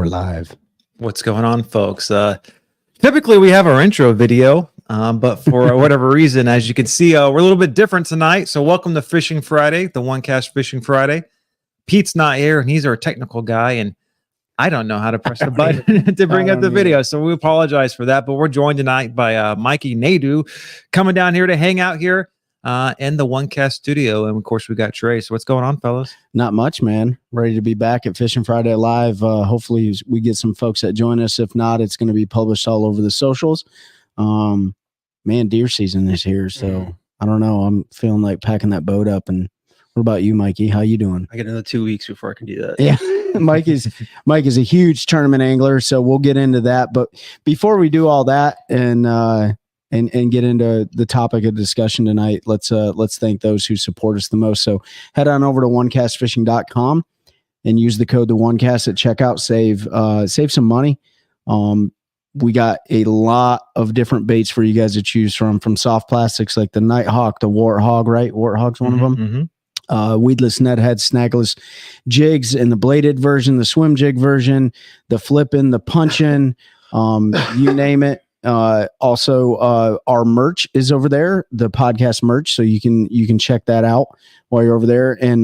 We're live. What's going on, folks? Typically, we have our intro video, but for whatever reason, as you can see, we're a little bit different tonight. So welcome to Fishing Friday, the One Cast Fishing Friday. Pete's not here, and he's our technical guy, and I don't know how to press the button to bring up the video, so we apologize for that. But we're joined tonight by Mikey Nadu coming down here to hang out here in the One Cast studio. And of course, we got Trey. So what's going on, fellas? Not much, man. Ready to be back at Fishing Friday Live. Hopefully we get some folks that join us. If not, it's going to be published all over the socials. Man, deer season is here, so I don't know. I'm feeling like packing that boat up. And what about you, Mikey? How you doing? I get another 2 weeks before I can do that. Yeah. Mike is a huge tournament angler, so we'll get into that. But before we do all that and get into the topic of discussion tonight, let's thank those who support us the most. So head on over to onecastfishing.com and use the code TheOneCast at checkout. Save some money. We got a lot of different baits for you guys to choose from soft plastics like the Nighthawk, the Warthog, right? Warthog's one of them. Mm-hmm. Weedless nethead, snagless jigs, and the bladed version, the swim jig version, the flipping, the punching, you name it. Also, our merch is over there, the podcast merch, so you can check that out while you're over there. And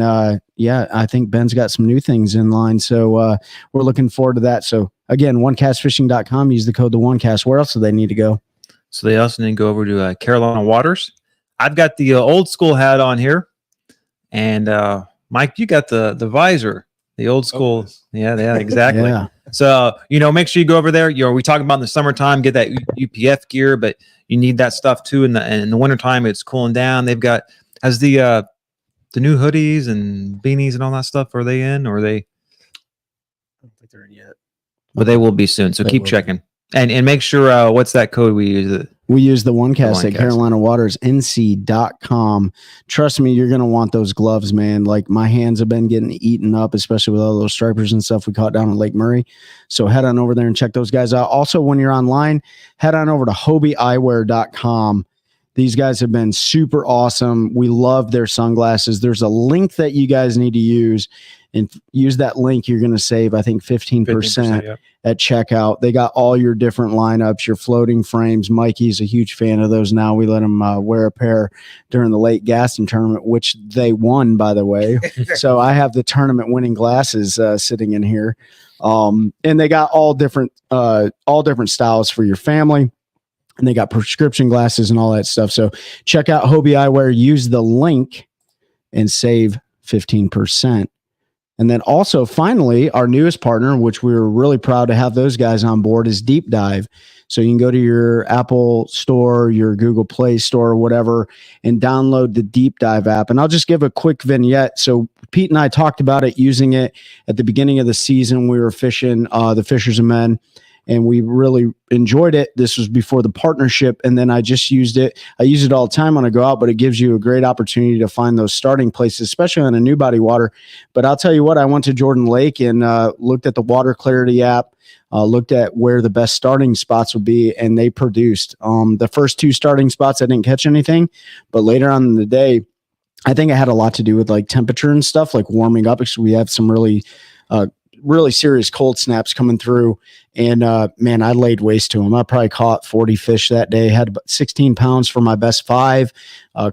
yeah, I think Ben's got some new things in line, so we're looking forward to that. So again, onecastfishing.com, use the code TheOneCast. Where else do they need to go? So they also need to go over to Carolina Waters. I've got the old school hat on here. And Mike, you got the visor, the old school. Yeah, exactly. Yeah. So, make sure you go over there. We talking about in the summertime, get that UPF gear, but you need that stuff too. In the wintertime, it's cooling down. They've got, has the new hoodies and beanies and all that stuff, are they in, or are they? I don't think they're in yet. But they will be soon. So keep checking. And make sure, what's that code we use? We use the OneCast at CarolinaWatersNC.com. Trust me, you're going to want those gloves, man. Like, my hands have been getting eaten up, especially with all those stripers and stuff we caught down in Lake Murray. So head on over there and check those guys out. Also, when you're online, head on over to HobieEyewear.com. These guys have been super awesome. We love their sunglasses. There's a link that you guys need to use. And use that link, you're going to save, I think, 15% at checkout. They got all your different lineups, your floating frames. Mikey's a huge fan of those now. We let him wear a pair during the Lake Gaston tournament, which they won, by the way. So I have the tournament winning glasses sitting in here. And they got all different styles for your family. And they got prescription glasses and all that stuff. So check out Hobie Eyewear. Use the link and save 15%. And then also, finally, our newest partner, which we're really proud to have those guys on board, is Deep Dive. So you can go to your Apple store, your Google Play store, or whatever, and download the Deep Dive app. And I'll just give a quick vignette. So Pete and I talked about it, using it at the beginning of the season. We were fishing the Fishers of Men, and we really enjoyed it. This was before the partnership, and then I just used it. I use it all the time when I go out, but it gives you a great opportunity to find those starting places, especially on a new body water. But I'll tell you what, I went to Jordan Lake and looked at the Water Clarity app, looked at where the best starting spots would be, and they produced. The first two starting spots, I didn't catch anything, but later on in the day, I think it had a lot to do with like temperature and stuff, like warming up, because we have some really serious cold snaps coming through. And man, I laid waste to them. I probably caught 40 fish that day, had about 16 pounds for my best 5,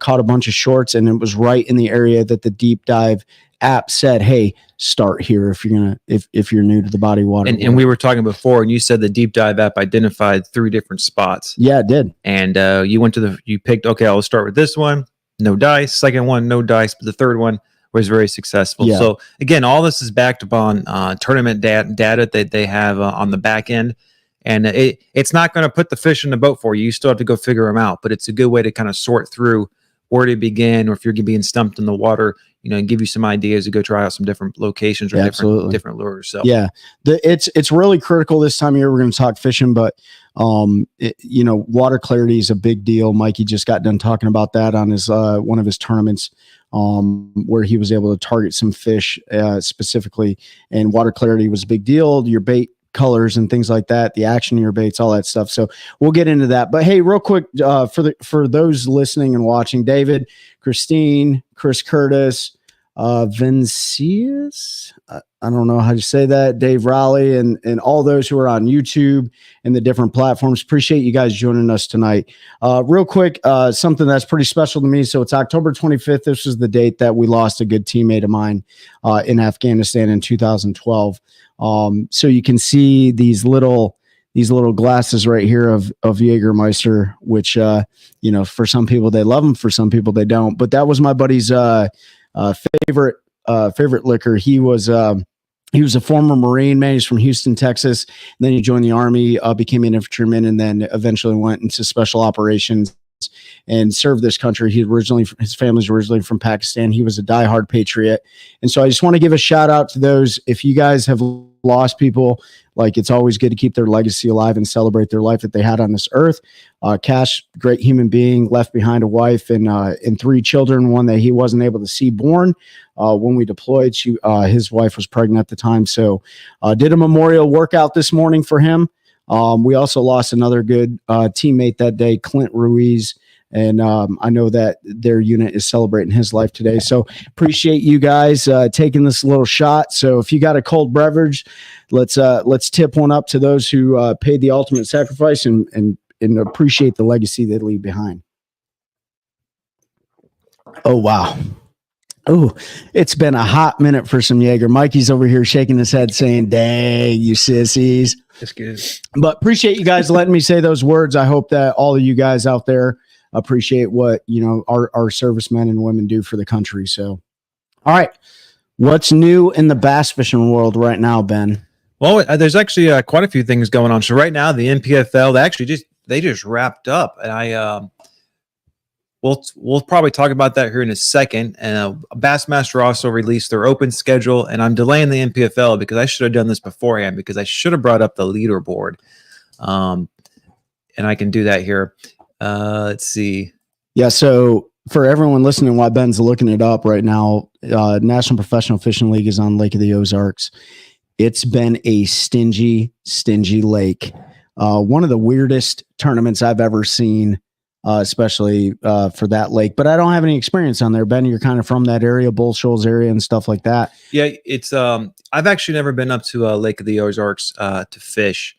caught a bunch of shorts, and it was right in the area that the Deep Dive app said, hey, start here if you're new to the body water. And we were talking before, and you said the Deep Dive app identified 3 different spots. Yeah, it did. And you picked, okay, I'll start with this one, no dice. Second one, no dice, but the third one was very successful. Yeah. So again, all this is backed upon tournament data that they have on the back end. And it's not going to put the fish in the boat for you. You still have to go figure them out, but it's a good way to kind of sort through where to begin, or if you're being stumped in the water, and give you some ideas to go try out some different locations or different lures. So yeah, it's really critical this time of year. We're going to talk fishing, but water clarity is a big deal. Mikey just got done talking about that on his one of his tournaments, where he was able to target some fish specifically, and water clarity was a big deal. Your bait colors and things like that, the action of your baits, all that stuff. So we'll get into that. But hey, real quick, for those listening and watching, David, Christine, Chris Curtis, Vincius, I don't know how to say that, Dave Raleigh, and all those who are on YouTube and the different platforms. Appreciate you guys joining us tonight. Real quick, something that's pretty special to me. So it's October 25th. This is the date that we lost a good teammate of mine in Afghanistan in 2012. So you can see these little glasses right here of Jägermeister, which for some people they love them, for some people they don't. But that was my buddy's favorite liquor. He was a former Marine, man. He's from Houston, Texas. And then he joined the Army, became an infantryman, and then eventually went into special operations and served this country. His family's originally from Pakistan. He was a diehard patriot. And so I just want to give a shout out to those. If you guys have lost people, like, it's always good to keep their legacy alive and celebrate their life that they had on this earth. Cash, great human being, left behind a wife and 3 children, one that he wasn't able to see born when we deployed. His wife was pregnant at the time. So did a memorial workout this morning for him. We also lost another good teammate that day, Clint Ruiz. And I know that their unit is celebrating his life today. So appreciate you guys taking this little shot. So if you got a cold beverage, let's tip one up to those who paid the ultimate sacrifice and appreciate the legacy they leave behind. Oh, wow. Oh, it's been a hot minute for some Jaeger. Mikey's over here shaking his head saying, dang, you sissies. That's good. But appreciate you guys letting me say those words. I hope that all of you guys out there appreciate what, our servicemen and women do for the country. So, all right. What's new in the bass fishing world right now, Ben? Well, there's actually quite a few things going on. So right now, the NPFL, they just wrapped up, and we'll probably talk about that here in a second. And Bassmaster also released their open schedule, and I'm delaying the NPFL because I should have done this beforehand, because I should have brought up the leaderboard, and I can do that here. Let's see. Yeah. So for everyone listening, while Ben's looking it up right now, National Professional Fishing League is on Lake of the Ozarks. It's been a stingy lake. One of the weirdest tournaments I've ever seen, especially for that lake. But I don't have any experience on there. Ben, you're kind of from that area, Bull Shoals area and stuff like that. Yeah, it's I've actually never been up to Lake of the Ozarks to fish.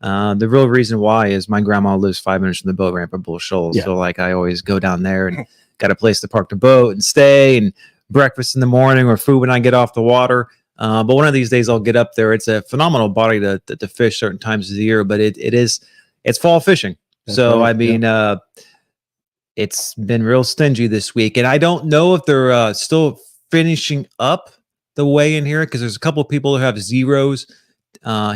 The real reason why is my grandma lives 5 minutes from the boat ramp at Bull Shoals. Yeah. So I always go down there and got a place to park the boat and stay, and breakfast in the morning or food when I get off the water. But one of these days I'll get up there. It's a phenomenal body to fish certain times of the year, but it's fall fishing. That's so right. I mean, it's been real stingy this week, and I don't know if they're still finishing up the weigh in here, because there's a couple of people who have zeros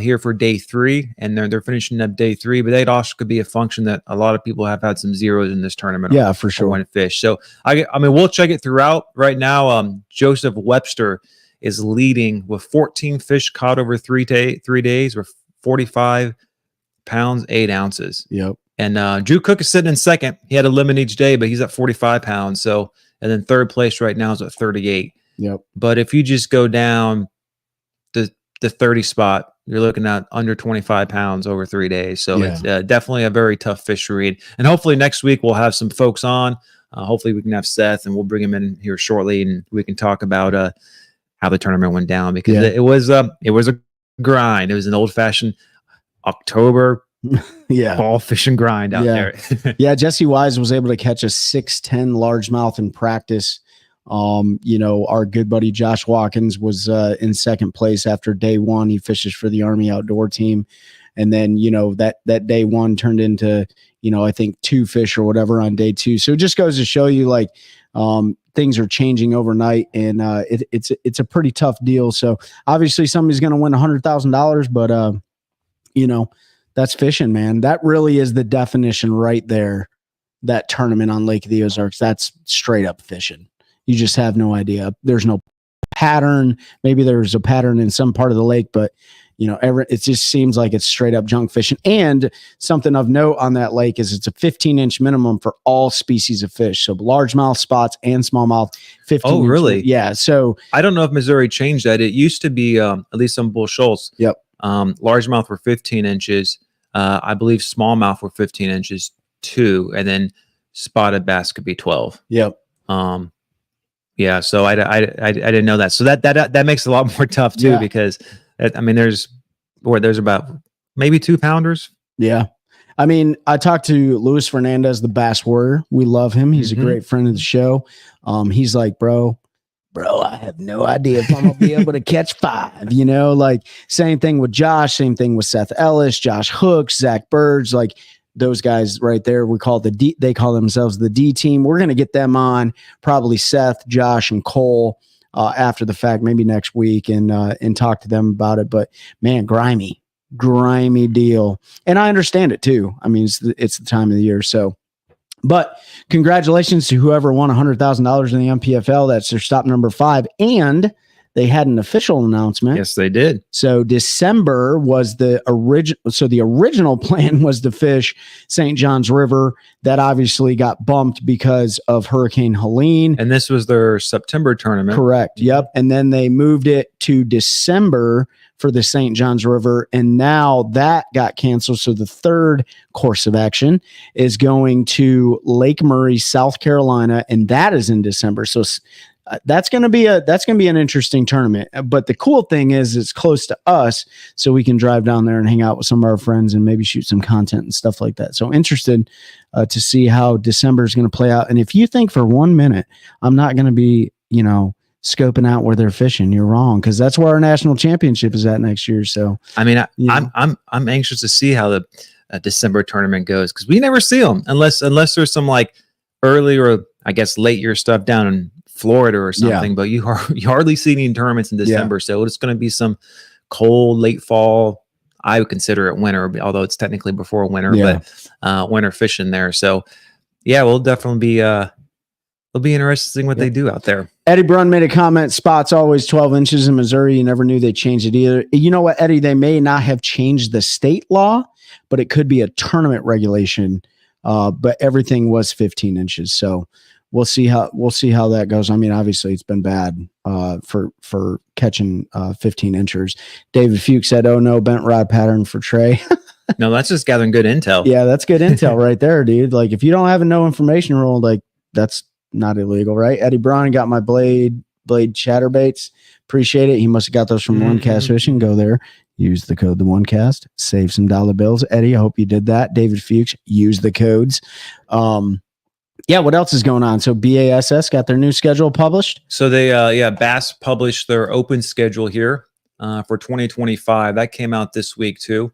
here for day 3, and they're finishing up day 3. But that also could be a function that a lot of people have had some zeros in this tournament. Yeah, for sure. When fish. So I mean, we'll check it throughout. Right now, Joseph Webster is leading with 14 fish caught over 3 days, with 45 pounds 8 ounces. Yep. And Drew Cook is sitting in second. He had a limit each day, but he's at 45 pounds. So, and then third place right now is at 38. Yep. But if you just go down the 30 spot, you're looking at under 25 pounds over 3 days. So it's definitely a very tough fish to read. And hopefully next week we'll have some folks on. Hopefully we can have Seth, and we'll bring him in here shortly, and we can talk about how the tournament went down, because it was a grind. It was an old-fashioned October fall fishing grind out there. Yeah, Jesse Wise was able to catch a 6'10" largemouth in practice. Our good buddy Josh Watkins was in second place after day 1. He fishes for the Army outdoor team. And then, that day 1 turned into, I think 2 fish or whatever on day 2. So it just goes to show you, like, things are changing overnight, and it's a pretty tough deal. So obviously somebody's going to win $100,000, but that's fishing, man. That really is the definition right there. That tournament on Lake of the Ozarks, that's straight up fishing. You just have no idea. There's no pattern. Maybe there's a pattern in some part of the lake, but it just seems like it's straight up junk fishing. And something of note on that lake is it's a 15-inch minimum for all species of fish. So largemouth, spots, and smallmouth. 15. Oh, really? Yeah. So I don't know if Missouri changed that. It used to be at least on Bull Shoals. Yep. Largemouth were 15 inches. I believe smallmouth were 15 inches too, and then spotted bass could be 12. Yep. Yeah, so I didn't know that. So that makes it a lot more tough too, Yeah. because I mean, there's about maybe 2-pounders. Yeah. I mean, I talked to Luis Fernandez, the Bass Warrior. We love him. He's Mhm. a great friend of the show. He's like, bro, I have no idea if I'm gonna be able to catch 5. Like same thing with Josh, same thing with Seth Ellis, Josh Hooks, Zach Birds, like those guys right there. We call they call themselves the D team. We're gonna get them on, probably Seth, Josh, and Cole after the fact, maybe next week, and talk to them about it. But man, grimy deal, and I understand it too. I mean, it's the time of the year, so. But congratulations to whoever won $100,000 in the MPFL. That's their stop number 5, and they had an official announcement. Yes, they did. So December was the original. So the original plan was to fish St. John's River. That obviously got bumped because of Hurricane Helene. And this was their September tournament. Correct. Yep. And then they moved it to December for the St. John's River. And now that got canceled. So the third course of action is going to Lake Murray, South Carolina. And that is in December. So that's going to be an interesting tournament. But the cool thing is it's close to us, so we can drive down there and hang out with some of our friends and maybe shoot some content and stuff like that. So interested to see how December is going to play out. And if you think for 1 minute I'm not going to be, scoping out where they're fishing, you're wrong, because that's where our national championship is at next year. So I mean, I'm anxious to see how the December tournament goes, because we never see them unless there's some like early or I guess late year stuff down in Florida or something. Yeah. But you hardly see any tournaments in December, so it's going to be some cold late fall. I would consider it winter, although it's technically before winter, but winter fishing there. So yeah, we'll definitely be it'll be interesting what they do out there. Eddie Brunn made a comment, spots always 12 inches in Missouri. You never knew they changed it either. You know what, Eddie? They may not have changed the state law, but it could be a tournament regulation. But everything was 15 inches. So we'll see how that goes. I mean, obviously it's been bad for catching 15 inchers. David Fuchs said, "Oh no, bent rod pattern for Trey." No, that's just gathering good intel. Yeah, that's good intel right there, dude. Like if you don't have a no information rule, like that's not illegal, right? Eddie Braun got my blade chatterbaits. Appreciate it. He must have got those from One Cast Fishing. Go there, use the code the One Cast, save some dollar bills. Eddie, I hope you did that. David Fuchs, use the codes. Yeah, what else is going on? So BASS got their new schedule published. So they Bass published their open schedule here for 2025. That came out this week too.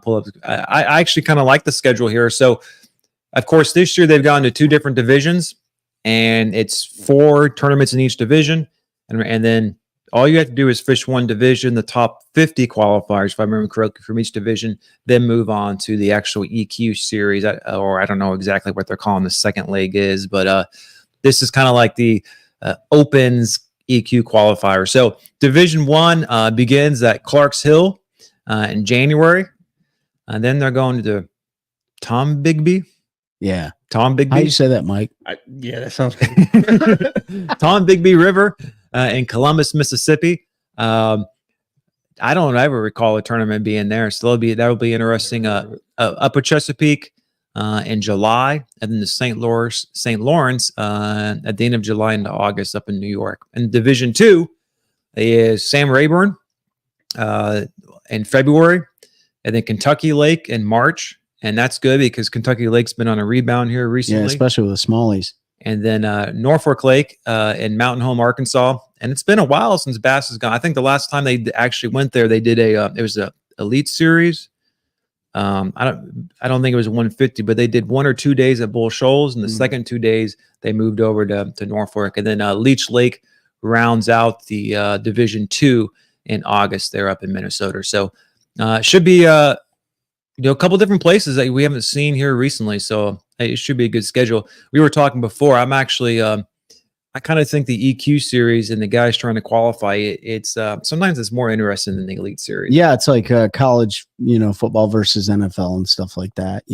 Pull up. I actually kind of like the schedule here. So of course this year they've gone to 2 different divisions, and it's 4 tournaments in each division, and then all you have to do is fish one division, the top 50 qualifiers, if I remember correctly, from each division, then move on to the actual EQ series, or I don't know exactly what they're calling the second leg is, but this is kind of like the Opens EQ qualifier. So Division 1 begins at Clarks Hill in January, and then they're going to Tom Bigby. Yeah. Tom Bigby. How you say that, Mike? Yeah, that sounds good. Tom Bigby River in Columbus, Mississippi. I don't ever recall a tournament being there, so that'll be interesting. Upper Chesapeake in July, and then the St. Lawrence at the end of July into August up in New York. And Division 2 is Sam Rayburn in February, and then Kentucky Lake in March. And that's good because Kentucky Lake's been on a rebound here recently. Yeah, especially with the smallies. And then Norfolk Lake in Mountain Home, Arkansas. And it's been a while since Bass has gone. I think the last time they actually went there, they did it was a elite series. I don't think it was 150, but they did 1 or 2 days at Bull Shoals, and the second 2 days they moved over to Norfolk. And then Leech Lake rounds out the Division 2 in August there up in Minnesota. So it should be a couple different places that we haven't seen here recently. So it should be a good schedule. We were talking before. I'm actually, I kind of think the EQ series and the guys trying to qualify it's sometimes it's more interesting than the elite series. Yeah. It's like college, football versus NFL and stuff like that,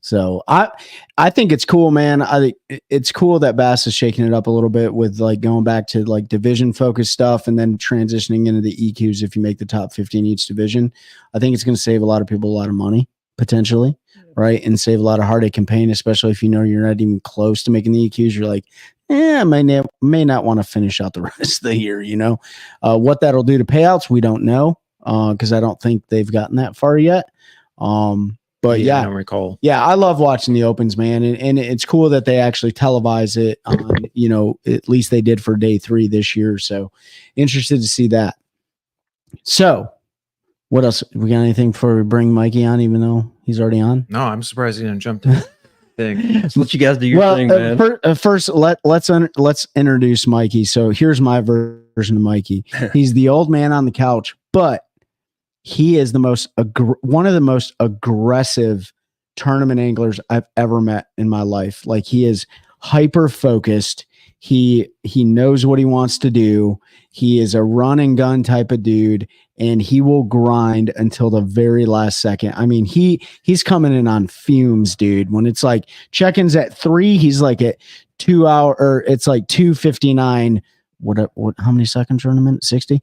So I think it's cool, man. I think it's cool that Bass is shaking it up a little bit with like going back to like division focused stuff and then transitioning into the EQs. If you make the top 50 in each division, I think it's going to save a lot of people a lot of money potentially, right? And save a lot of heartache and pain, especially if you're not even close to making the EQs. You're like, may not want to finish out the rest of the year. What that'll do to payouts, we don't know, because I don't think they've gotten that far yet. But I don't recall. Yeah, I love watching the opens, man, and it's cool that they actually televise it. At least they did for day 3 this year. So interested to see that. So what else? We got anything before we bring Mikey on, even though he's already on? No, I'm surprised he didn't jump to the thing. Let's let you guys do your thing, man. First, let's introduce Mikey. So here's my version of Mikey. He's the old man on the couch, but he is one of the most aggressive tournament anglers I've ever met in my life. Like, he is hyper focused. He knows what he wants to do. He is a run and gun type of dude, and he will grind until the very last second. I mean, he's coming in on fumes, dude. When it's like check-ins at 3, he's like at 2 hour, or it's like 2:59. What? How many seconds are in a minute? 60.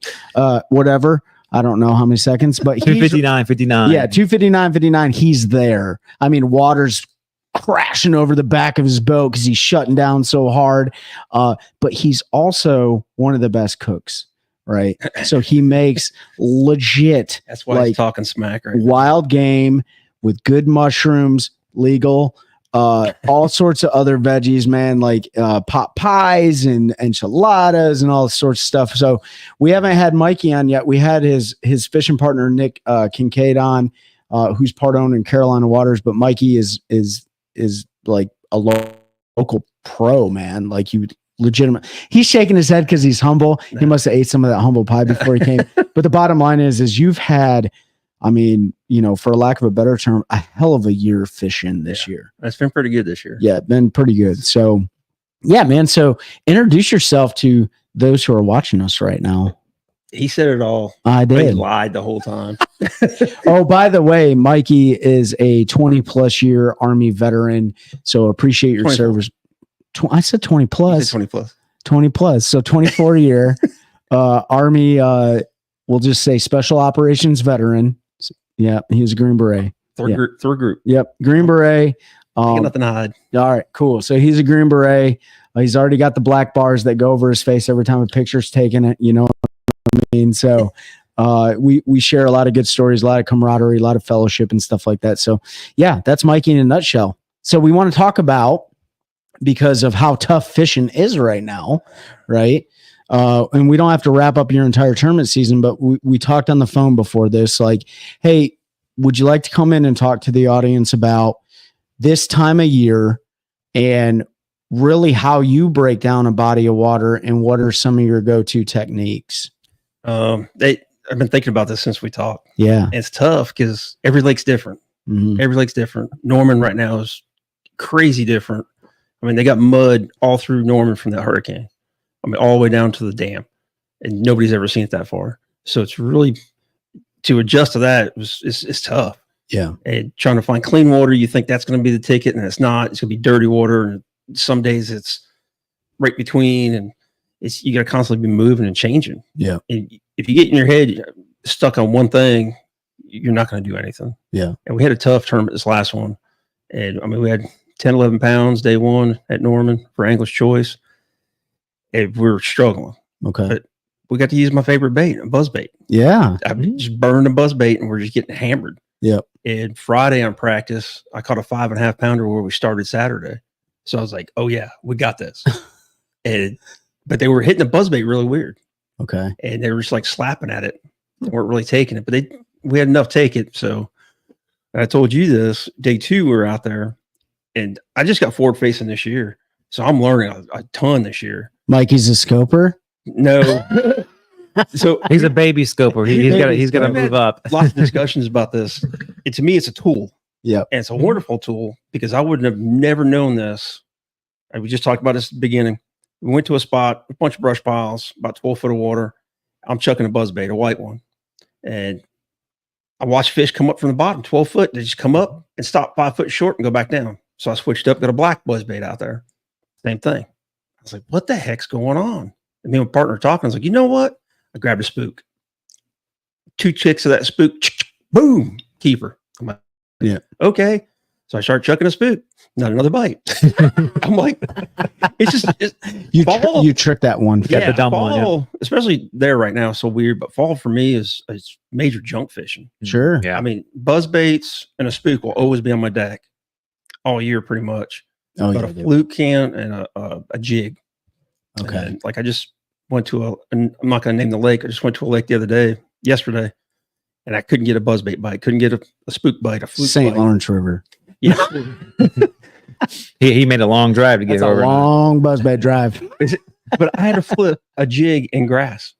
Whatever. I don't know how many seconds, but 2:59. Yeah, 2:59. He's there. I mean, water's crashing over the back of his boat because he's shutting down so hard. But he's also one of the best cooks, right? So he makes legit. That's why he's talking smack right now. Wild game with good mushrooms, legal. All sorts of other veggies, man, like pot pies and enchiladas and all sorts of stuff. So we haven't had Mikey on yet. We had his fishing partner Nick Kincaid on, who's part owner in Carolina Waters. But Mikey is like a local pro, man. Like, you legitimate. He's shaking his head because he's humble. Nah. He must have ate some of that humble pie before he came. But the bottom line is you've had, I mean, for lack of a better term, a hell of a year fishing this year. It's been pretty good this year. Yeah, been pretty good. So, yeah, man. So introduce yourself to those who are watching us right now. He said it all. I did. He lied the whole time. Oh, by the way, Mikey is a 20+ year Army veteran. So appreciate your 24. service. I said 20 plus. 20 plus. 20 plus. So 24 year Army, we'll just say special operations veteran. Yeah, he was a Green Beret. Third group. Yep, Green Beret. Got nothing to hide. All right, cool. So he's a Green Beret. He's already got the black bars that go over his face every time a picture's taken. It, you know what I mean? So we share a lot of good stories, a lot of camaraderie, a lot of fellowship and stuff like that. So yeah, that's Mikey in a nutshell. So we want to talk about, because of how tough fishing is right now, right? And we don't have to wrap up your entire tournament season, but we talked on the phone before this, like, hey, would you like to come in and talk to the audience about this time of year and really how you break down a body of water and what are some of your go-to techniques? I've been thinking about this since we talked. Yeah. It's tough because every lake's different. Mm-hmm. Every lake's different. Norman right now is crazy different. I mean, they got mud all through Norman from that hurricane. I mean, all the way down to the dam, and nobody's ever seen it that far. So it's really, to adjust to that, it's tough. Yeah. And trying to find clean water, you think that's going to be the ticket, and it's not. It's going to be dirty water, and some days it's right between, and you got to constantly be moving and changing. Yeah. And if you get in your head stuck on one thing, you're not going to do anything. Yeah. And we had a tough tournament this last one, and I mean, we had 10, 11 pounds day one at Norman for Angler's Choice. And we were struggling. Okay. But we got to use my favorite bait, a buzz bait. Yeah. I just burned a buzz bait, and we're just getting hammered. Yep. And Friday on practice, I caught a 5.5 pounder where we started Saturday. So I was like, oh yeah, we got this. But they were hitting the buzz bait really weird. Okay. And they were just like slapping at it. They weren't really taking it, but we had enough take it. So I told you this, day 2, we were out there, and I just got forward facing this year. So I'm learning a ton this year. Mikey's a scoper. No. So He's a baby scoper. He's got to move up. Lots of discussions about this. And to me, it's a tool. Yeah. And it's a wonderful tool, because I wouldn't have never known this. We just talked about this at the beginning. We went to a spot, a bunch of brush piles, about 12 foot of water. I'm chucking a buzz bait, a white one. And I watched fish come up from the bottom, 12 foot. They just come up and stop 5 foot short and go back down. So I switched up, got a black buzz bait out there. Same thing. I was like, what the heck's going on? And me and my partner talking. I was like, you know what? I grabbed a spook. 2 chicks of that spook, boom, keeper. I'm like, yeah. Okay. So I start chucking a spook, not another bite. I'm like, you tricked that one. Yeah, the dumb fall, one, especially there right now, is so weird. But fall for me is major junk fishing. Sure. Yeah. I mean, buzz baits and a spook will always be on my deck all year, pretty much. Oh, But a fluke can and a jig. Okay. And like I just went to and I'm not going to name the lake. I just went to a lake yesterday, and I couldn't get a buzz bait bite. Couldn't get a spook bite, a fluke St. bite. Lawrence River. Yeah. he made a long drive to get That's over. a long buzzbait drive. But I had to flip a jig in grass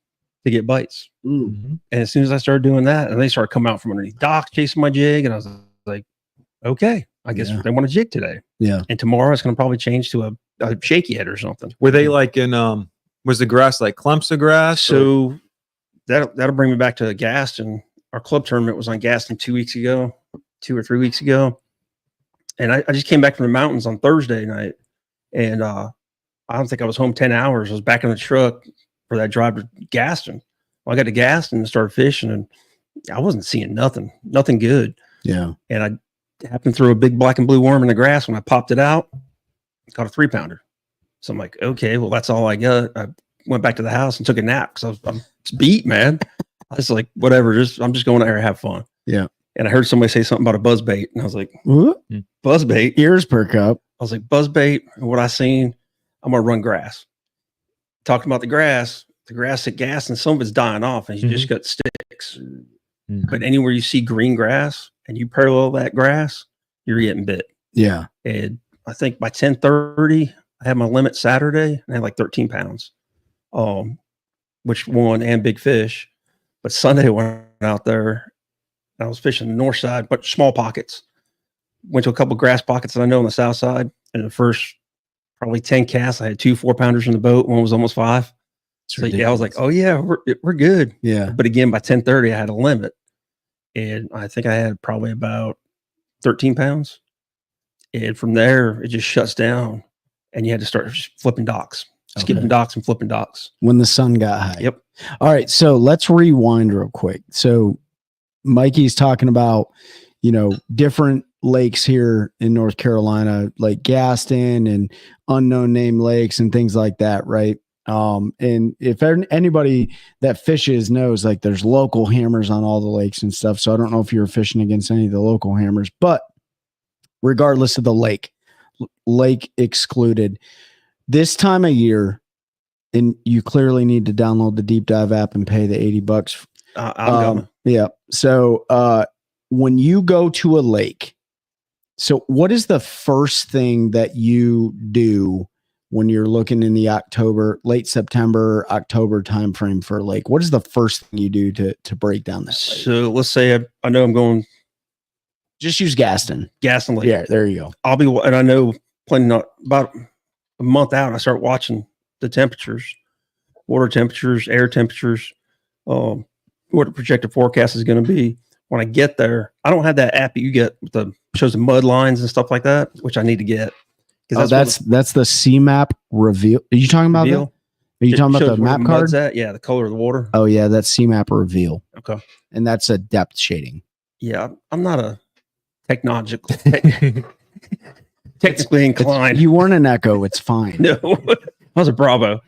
to get bites. Mhm. And as soon as I started doing that, and they started coming out from underneath docks chasing my jig, and I was like, okay, I guess Yeah. they want a jig today. Yeah. And tomorrow it's going to probably change to a shaky head or something. Were they like in was the grass like clumps of grass? So that'll bring me back to Gaston. Our club tournament was on Gaston 2 or 3 weeks ago. And I just came back from the mountains on Thursday night, and I don't think I was home 10 hours. I was back in the truck for that drive to Gaston. Well, I got to Gaston and started fishing, and I wasn't seeing nothing good. Yeah. And I happened to throw a big black and blue worm in the grass. When I popped it out, caught a 3-pounder. So I'm like, okay, well, that's all I got. I went back to the house and took a nap because I'm beat, man. I was like, whatever, I'm just going out here to have fun. Yeah. And I heard somebody say something about a buzz bait, and I was like, Ooh, buzz bait? ears perk up. I was like, buzz bait, and what I seen, I'm gonna run grass. Talking about the grass at gas, and some of it's dying off, and you just got sticks. Mhm. But anywhere you see green grass and you parallel that grass, you're getting bit. Yeah. And I think by 10:30, I had my limit Saturday, and I had like 13 pounds, which won and big fish. But Sunday I went out there. I was fishing the north side, but small pockets. Went to a couple grass pockets that I know on the south side. And the first probably 10 casts, I had 2 4-pounders in the boat. One was almost 5. So yeah, I was like, oh yeah, we're good. Yeah. But again, by 10:30, I had a limit. And I think I had probably about 13 pounds. And from there, it just shuts down. And you had to start flipping docks, skipping docks and flipping docks. When the sun got high. Yep. All right. So let's rewind real quick. So Mikey's talking about, different lakes here in North Carolina, like Gaston and unknown name lakes and things like that. Right. And if anybody that fishes knows, like, there's local hammers on all the lakes and stuff. So I don't know if you're fishing against any of the local hammers, but regardless of the lake excluded, this time of year, and you clearly need to download the Deep Dive app and pay the $80. I'm going. Yeah. So when you go to a lake, so what is the first thing that you do when you're looking in the late September, October timeframe for a lake? What is the first thing you do to break down that lake? So let's say I know I'm going Just use Gaston. Gaston Lake. Yeah, there you go. And I know about a month out, I start watching the temperatures, water temperatures, air temperatures, what the projected forecast is going to be. When I get there, I don't have that app that you get with shows the mud lines and stuff like that, which I need to get. That's the CMAP reveal. Are you talking about that? Reveal. Are you talking about the map card? Yeah, the color of the water. Oh yeah, that's CMAP reveal. Okay. And that's a depth shading. Yeah, I'm not a technically inclined. You weren't an Echo. It's fine. No, I was a Bravo,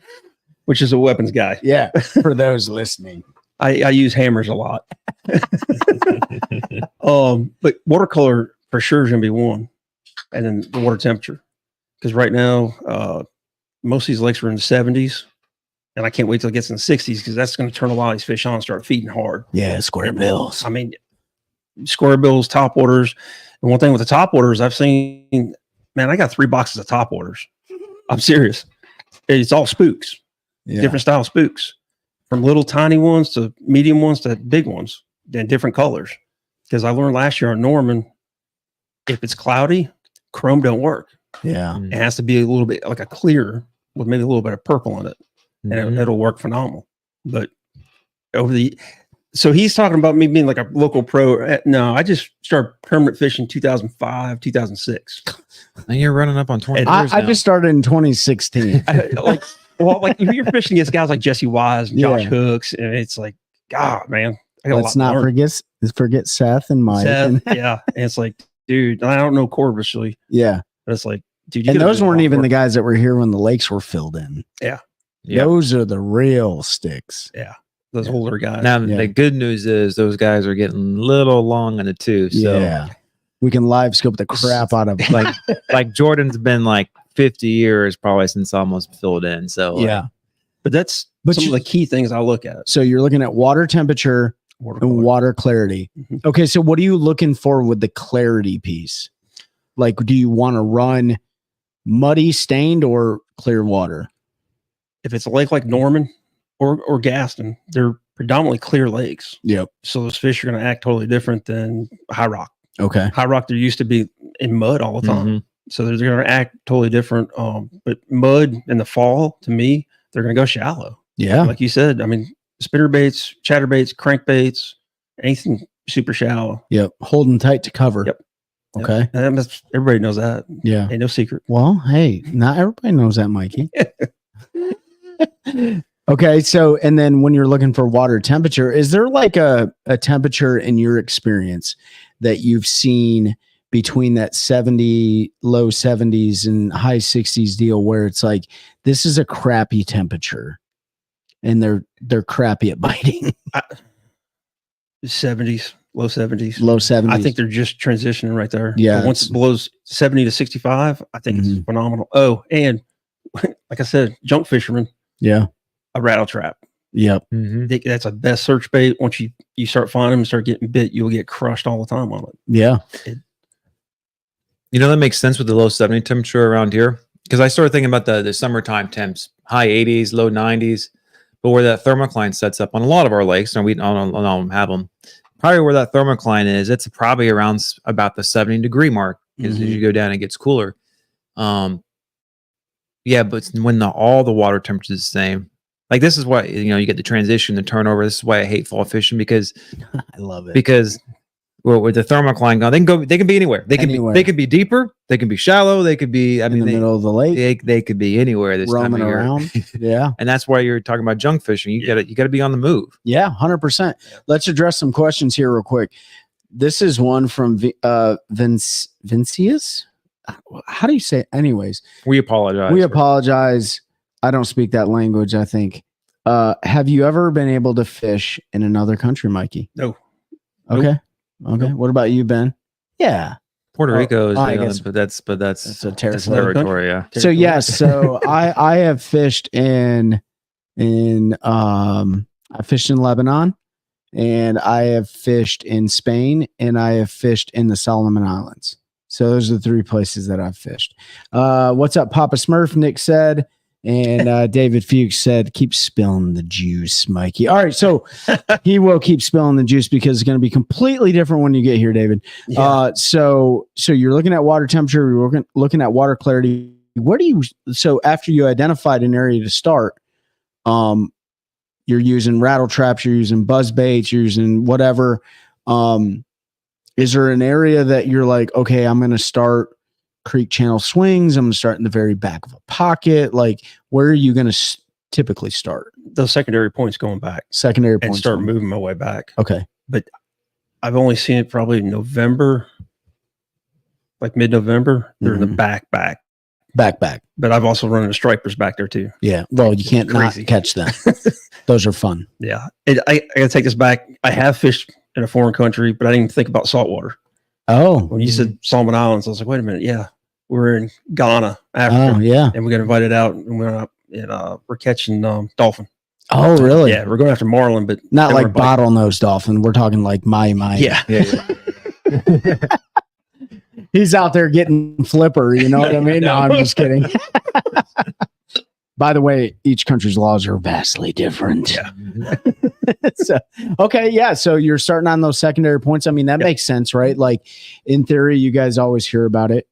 which is a weapons guy. Yeah, for those listening. I use hammers a lot. But watercolor for sure is going to be one. And then the water temperature. Because right now, most of these lakes are in the 70s. And I can't wait till it gets in the 60s because that's going to turn a lot of these fish on and start feeding hard. Yeah, square bills. I mean, square bills, top waters. And one thing with the top waters, I've seen, man, I got 3 boxes of top waters. I'm serious. It's all spooks, different style spooks. From little tiny ones to medium ones to big ones, and different colors. Because I learned last year on Norman, if it's cloudy, chrome don't work. Yeah. It has to be a little bit like a clear with maybe a little bit of purple in it, and it'll work phenomenal. But so he's talking about me being like a local pro. No, I just started permanent fishing 2005, 2006. And you're running up on 20 years I now. just started in 2016. Like if you're fishing against guys like Jesse Wise and Josh Hooks, and it's like, God, man, I got Let's not forget Seth and Mike. Seth, yeah. And it's like, dude. And I don't know Corvusly, Yeah. but it's like, dude. You And could have those been weren't off even work. the guys that were here when the lakes were filled in. Yeah. Those are the real sticks. Those Yeah. older guys. Now Yeah. the good news is those guys are getting a little long in the tooth. So Yeah. We can live scope the crap out of like Jordan's been like 50 years probably since almost filled in. So yeah. but that's But some you- of the key things I look at. So you're looking at water temperature Water and color. water clarity. Mhm. Okay. So what are you looking for with the clarity piece? Like, do you want to run muddy, stained, or clear water? If it's a lake like Norman or Gaston, they're predominantly clear lakes. Yep. So those fish are going to act totally different than High Rock. Okay. High Rock, there used to be in mud all the time. Mhm. So they're going to act totally different. But mud in the fall, to me, they're going to go shallow. Yeah. Like you said, I mean, spinner baits, chatterbaits, crankbaits, anything super shallow. Yep. Holding tight to cover. Yep. Okay. And everybody knows that. Yeah. Ain't no secret. Well, hey, not everybody knows that, Mikey. Okay. So, and then when you're looking for water temperature, is there like a temperature in your experience that you've seen between that 70, low 70s and high 60s deal where it's like, this is a crappy temperature and they're crappy at biting? 70s, low 70s. Low 70s. I think they're just transitioning right there. Yeah, But once it's- it blows 70 to 65, I think Mhm. it's phenomenal. Oh, and like I said, junk fisherman, Yeah. a rattle trap. Yep. Mhm. That's a best search bait. Once you start finding them and start getting bit, you'll get crushed all the time on it. Yeah. You know, that makes sense with the low 70 temperature around here. Because I started thinking about the summertime temps, high 80s, low 90s, but where that thermocline sets up on a lot of our lakes, and we don't have them. Probably where that thermocline is, it's probably around about the 70-degree mark because as you go down, it gets cooler. Yeah, but when all the water temperature is the same, like this is why you get the transition, the turnover. This is why I hate fall fishing because I love it. because with the thermocline gone, they can be anywhere. They can Anywhere. be deeper, they can be shallow, they could be in the middle of the lake, they could be anywhere this time roaming of year. around. Yeah. And that's why you're talking about junk fishing. You gotta be on the move. Yeah, 100%. Let's address some questions here real quick. This is one from Vincius. How do you say it? Anyways, We apologize. we apologize. I don't speak that language, I think. Have you ever been able to fish in another country, Mikey? No. Okay. Okay. Nope. What about you, Ben? Yeah. Puerto Oh, Rico is, I guess but that's It's a That's territory. territory. Yeah. So yes, so I have fished in I fished in Lebanon, and I have fished in Spain, and I have fished in the Solomon Islands. So those are the three places that I've fished. What's up, Papa Smurf? Nick said, and David Fuchs said, keep spilling the juice, Mikey. All right, so he will keep spilling the juice because it's going to be completely different when you get here, David. Yeah. So you're looking at water temperature, you're looking at water clarity. Where do you, so after you identified an area to start, you're using rattle traps, you're using buzz baits, you're using whatever. Is there an area that you're like, okay, I'm going to start creek channel swings, I'm going to start in the very back of a pocket? Like, where are you going to typically start? Those secondary points going back Secondary and points. start moving my way back. Okay. I've only seen it probably in November, like mid-November. They're in the back. Back. But I've also run into stripers back there too. Yeah. Well, you can't not Crazy. catch them. Those are fun. Yeah. I gotta take this back. I have fished in a foreign country, but I didn't even think about saltwater. Oh. When you said Solomon Islands, I was like, wait a minute. Yeah. We're in Ghana, Africa. Oh, yeah. And we got invited out and we're catching dolphin. Oh, really? Yeah. We're going after marlin, but Not they like weren't biting. bottlenose dolphin. We're talking like my. Yeah. He's out there getting flipper. You know what I mean? No, I'm just kidding. By the way, each country's laws are vastly different. Yeah. So, okay. Yeah. So you're starting on those secondary points. I mean, that makes sense, right? Like in theory, you guys always hear about it.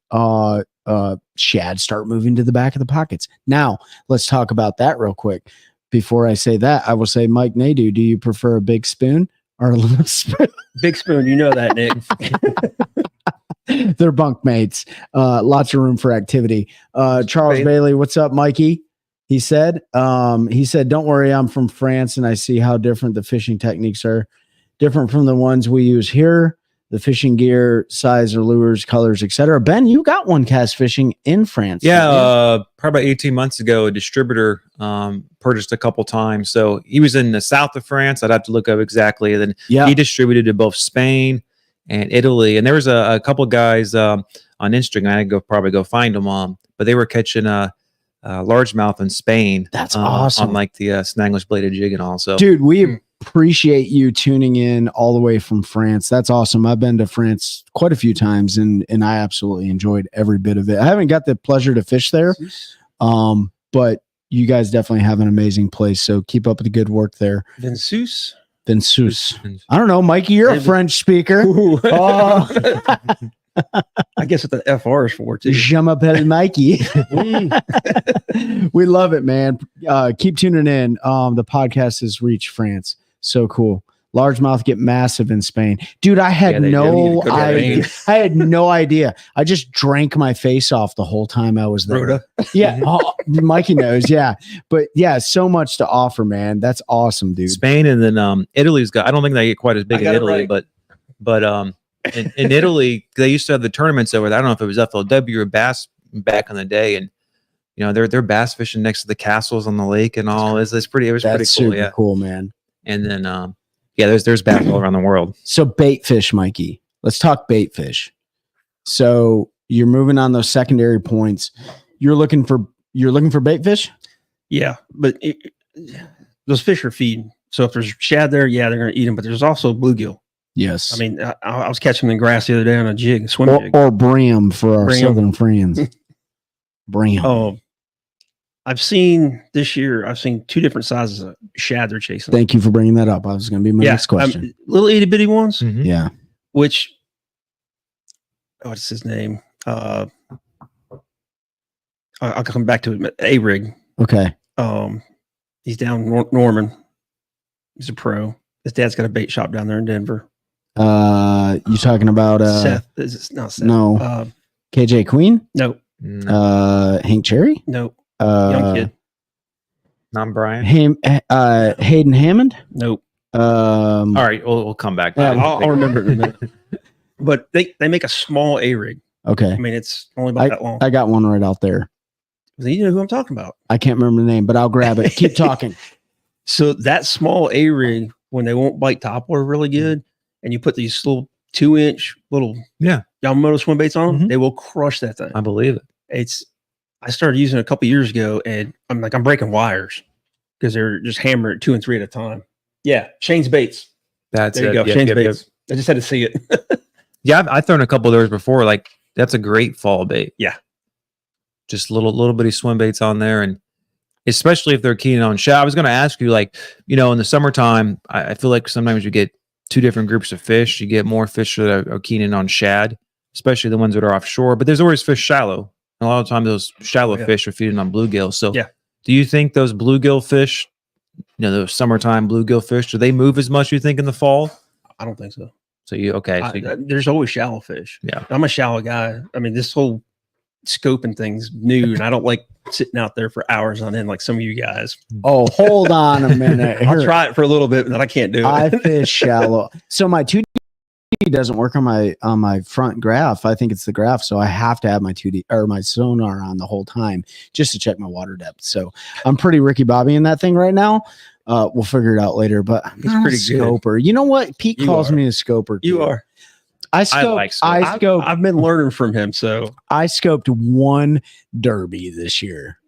Shad start moving to the back of the pockets. Now let's talk about that real quick. Before I say that, I will say, Mike Nadu, do you prefer a big spoon or a little spoon? Big spoon. You know that, Nick. They're bunk mates. Lots of room for activity. Charles Bailey, what's up, Mikey? He said, don't worry, I'm from France and I see how different the fishing techniques are, different from the ones we use here. the fishing gear, size or lures, colors, etc. Ben, you got one cast fishing in France. Yeah, probably about 18 months ago, a distributor purchased a couple times. So he was in the south of France. I'd have to look up exactly. And then he distributed to both Spain and Italy. And there was a couple guys on Instagram. I had to probably go find them. But they were catching largemouth in Spain. That's awesome. On like the snagless bladed jig and all. So, dude, we appreciate you tuning in all the way from France. That's awesome. I've been to France quite a few times and I absolutely enjoyed every bit of it. I haven't got the pleasure to fish there. But you guys definitely have an amazing place. So keep up with the good work there. Vinceus. I don't know, Mikey, you're a French speaker. I guess what the FR is for too. Je m'appelle Mikey. We love it, man. Keep tuning in. The podcast has reached France. So cool. Largemouth get massive in Spain. Dude, I had no idea. I had no idea. I just drank my face off the whole time I was there. Yeah. Mikey knows. Yeah. But yeah, so much to offer, man. That's awesome, dude. Spain and then Italy's got, I don't think they get quite as big as Italy, but in Italy, they used to have the tournaments over there. I don't know if it was FLW or Bass back in the day. And you know, they're bass fishing next to the castles on the lake and all. It was pretty cool. Super cool, man. And then there's bass all around the world. So bait fish, Mikey. Let's talk bait fish. So you're moving on those secondary points. You're looking for bait fish? Yeah, but those fish are feeding. So if there's shad there, they're going to eat them. But there's also bluegill. Yes. I mean, I was catching them in grass the other day on a jig, a swim jig. Or brim for our southern friends. Brim. Oh, I've seen two different sizes of shad they're chasing. Thank you for bringing that up. I was going to be my next question. Little itty bitty ones. Mm-hmm. Yeah. Which, what's his name? I'll come back to it. A-Rig. Okay. He's down Norman. He's a pro. His dad's got a bait shop down there in Denver. You talking about Seth? Is it not Seth? No. KJ Queen? No. Hank Cherry? No. Young kid. Not Brian. Hayden Hammond? Nope. All right, we'll come back. I'll remember it in a minute. But they make a small A-Rig. Okay. I mean, it's only about that long. I got one right out there. You know who I'm talking about. I can't remember the name, but I'll grab it. Keep talking. So that small A-Rig, when they won't bite topwater really good, and you put these little 2-inch little Yamamoto swim baits on them, they will crush that thing. I believe it. I started using it a couple years ago, and I'm breaking wires because they're just hammering 2 and 3 at a time. Yeah, Shane's baits. That's there you go. Shane's baits. I just had to see it. Yeah, I've thrown a couple of those before. Like that's a great fall bait. Yeah, just little bitty swim baits on there, and especially if they're keen on shad. I was going to ask you, like, you know, in the summertime, I feel like sometimes you get two different groups of fish. You get more fish that are keen in on shad, especially the ones that are offshore. But there's always fish shallow. A lot of times those shallow fish are feeding on bluegill. So do you think those bluegill fish, you know, those summertime bluegill fish, do they move as much, you think, in the fall? I don't think so. So there's always shallow fish. Yeah. I'm a shallow guy. I mean, this whole scoping thing's new, and I don't like sitting out there for hours on end like some of you guys. Oh, hold on a minute. I'll try it for a little bit, but then I can't do it. I fish shallow. So my 2D doesn't work on my front graph. I think it's the graph, so I have to have my 2D or my sonar on the whole time just to check my water depth. So I'm pretty Ricky Bobby in that thing right now. We'll figure it out later, but I'm pretty scoper. Good. You know what? Pete calls me a scoper. You are. I scoped. I've been learning from him. So I scoped one derby this year.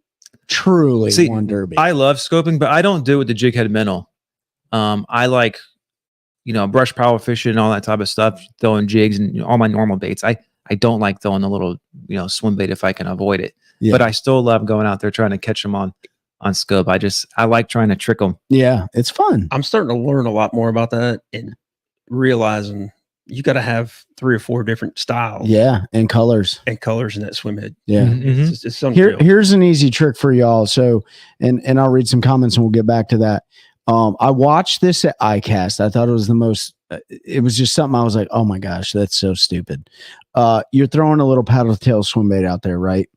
Truly one derby. I love scoping, but I don't do it with the jig head minnow. I like, you know, brush power fishing and all that type of stuff, throwing jigs and all my normal baits. I don't like throwing the little, you know, swim bait if I can avoid it. Yeah. But I still love going out there trying to catch them on scope. I like trying to trick them. Yeah, it's fun. I'm starting to learn a lot more about that and realizing you got to have 3 or 4 different styles. Yeah, and colors in that swim head. Yeah. Mm-hmm. It's here's an easy trick for y'all. So, and I'll read some comments and we'll get back to that. I watched this at iCast. I thought it was the most, it was just something I was like, oh my gosh, that's so stupid. You're throwing a little paddle tail swim bait out there, right?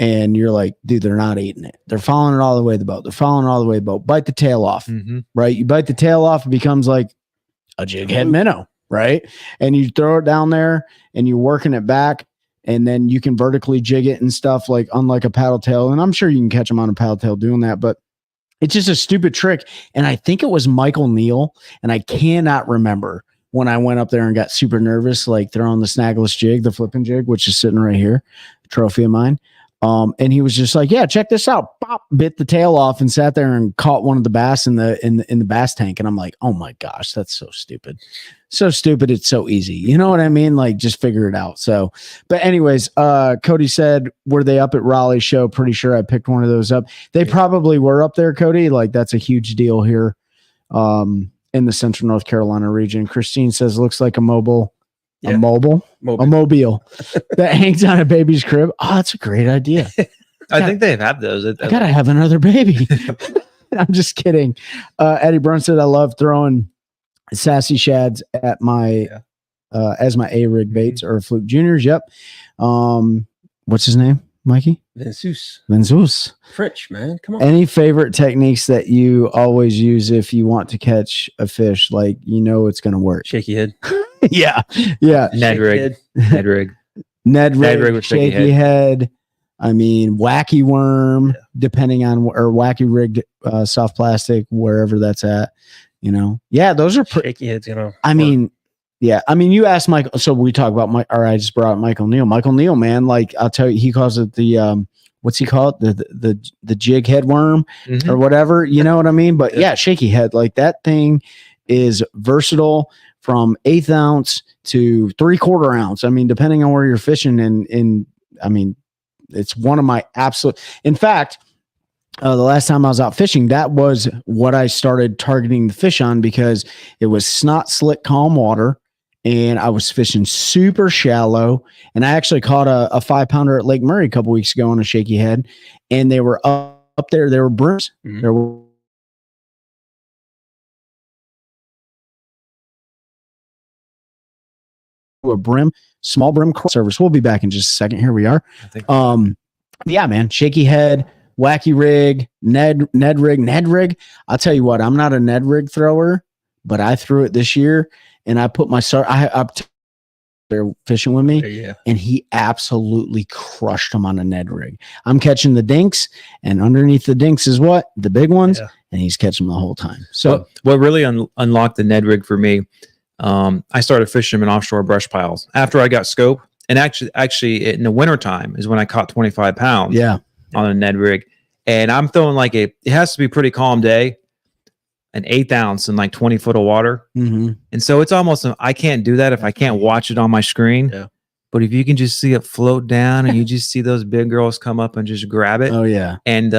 And you're like, dude, they're not eating it. They're following it all the way to the boat. They're following it all the way to the boat. Bite the tail off, right? You bite the tail off, it becomes like a jig head minnow. right? And you throw it down there and you're working it back, and then you can vertically jig it and stuff, like unlike a paddle tail. And I'm sure you can catch them on a paddle tail doing that, but it's just a stupid trick. And I think it was Michael Neal, and I cannot remember when I went up there and got super nervous, like throwing the snagless jig, the flipping jig, which is sitting right here, a trophy of mine. And he was just like, yeah, check this out. Pop, bit the tail off and sat there and caught one of the bass in the bass tank. And I'm like, oh my gosh, that's so stupid. So stupid. It's so easy. You know what I mean? Like, just figure it out. So, but anyways, Cody said, were they up at Raleigh show? Pretty sure I picked one of those up. They probably were up there, Cody. Like, that's a huge deal here in the central North Carolina region. Christine says, looks like a mobile. Yeah. A mobile that hangs on a baby's crib. Oh, that's a great idea. I think they have those. I gotta have another baby. I'm just kidding. Eddie Brun said, I love throwing sassy shads at my as my A-rig baits or fluke juniors. Yep. What's his name, Mikey? Venzus. French, man. Come on. Any favorite techniques that you always use if you want to catch a fish, like you know it's gonna work? Shaky head. yeah. Ned rig with shaky head. I mean, wacky worm, depending on, or wacky rigged soft plastic, wherever that's at. You know, yeah, those are shaky heads. You know, I mean, yeah, I mean, you asked Michael. So we talk about I just brought up Michael Neal. Michael Neal, man, like I'll tell you, he calls it the what's he call it? The jig head worm or whatever. You know what I mean? But yeah, shaky head, like that thing is versatile from 1/8 ounce to 3/4 ounce. I mean, depending on where you're fishing. And I mean, it's one of my absolute, in fact, the last time I was out fishing, that was what I started targeting the fish on, because it was snot slick, calm water. And I was fishing super shallow. And I actually caught a 5-pounder at Lake Murray a couple weeks ago on a shaky head. And they were up there. There were brims. There were a brim, small brim crossovers. We'll be back in just a second. Here we are. Yeah, man. Shaky head, wacky rig, Ned rig. I'll tell you what, I'm not a Ned rig thrower, but I threw it this year, and I put my up there fishing with me, and he absolutely crushed him on a Ned rig. I'm catching the dinks, and underneath the dinks is what? The big ones, and he's catching them the whole time. So what really unlocked the Ned rig for me, I started fishing in offshore brush piles after I got scope. And actually in the wintertime is when I caught 25 pounds on a Ned rig. And I'm throwing it has to be a pretty calm day, an 1/8 ounce in like 20 foot of water. And so it's almost, I can't do that if I can't watch it on my screen. But if you can just see it float down and you just see those big girls come up and just grab it. Oh yeah. And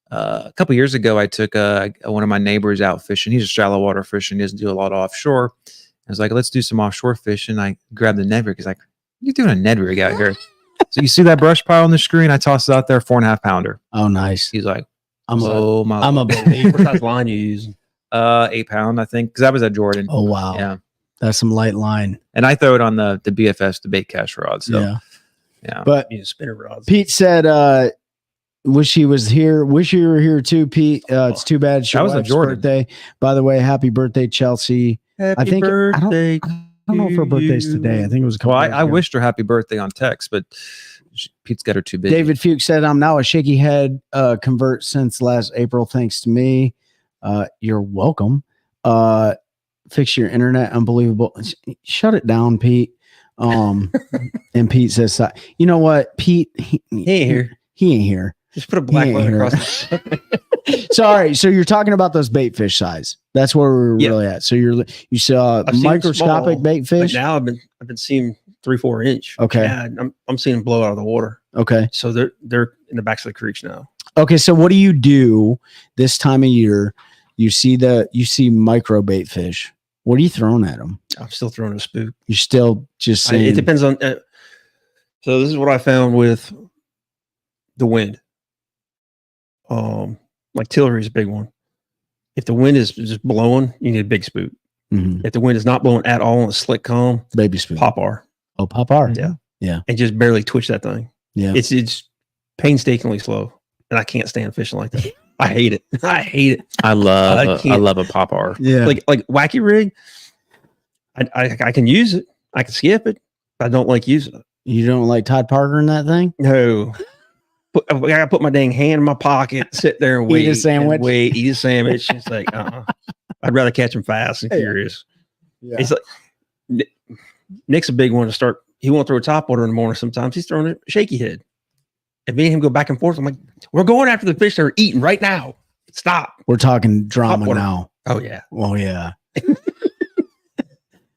a couple years ago, I took one of my neighbors out fishing. He's a shallow water fisher. He doesn't do a lot of offshore. I was like, let's do some offshore fishing. I grabbed the Ned rig. He's like, you're doing a Ned rig out here. So you see that brush pile on the screen? I tossed it out there, 4.5 pounder. Oh, nice. He's like, I'm a baby. What size line you use? 8 pound, I think, because I was at Jordan. Oh wow. Yeah. That's some light line. And I throw it on the BFS, the bait cast rod. So yeah. But spinner rods. Pete said, wish he was here. Wish you were here too, Pete. It's too bad. That was a Jordan birthday. By the way, happy birthday, Chelsea. Happy birthday. I don't know if her birthday's today. I think it was a couple I wished her happy birthday on text, but Pete's got her too busy. David Fuchs said, I'm now a shaky head convert since last April, thanks to me. You're welcome. Fix your internet. Unbelievable. Shut it down, Pete. And Pete says, you know what, Pete? He ain't here. He ain't here. Just put a black line across. Sorry. So you're talking about those bait fish size. That's where we're really at. So you saw microscopic small, bait fish. Now I've been seeing 3-4 inch. Okay. Yeah, I'm seeing them blow out of the water. Okay. So they're in the backs of the creeks now. Okay. So what do you do this time of year? You see micro bait fish. What are you throwing at them? I'm still throwing a spook. You're still just saying. It depends on. So this is what I found with the wind. Like Tillery is a big one. If the wind is just blowing, you need a big spook. If the wind is not blowing at all and it's slick calm, baby spook. Pop R. Oh, Pop R. Yeah. And just barely twitch that thing. Yeah. It's painstakingly slow. And I can't stand fishing like that. I hate it. I hate it. I love a Pop R. Yeah. Like wacky rig. I can use it. I can skip it. But I don't like using it. You don't like Todd Parker in that thing? No. I gotta put my dang hand in my pocket, sit there and wait. Eat a sandwich. Eat a sandwich. It's like, I'd rather catch him fast and furious. Yeah. It's like Nick's a big one to start. He won't throw a top water in the morning. Sometimes he's throwing a shaky head. And me and him go back and forth. I'm like, we're going after the fish that are eating right now. Stop. We're talking drama Top water. now. Oh yeah. Oh yeah.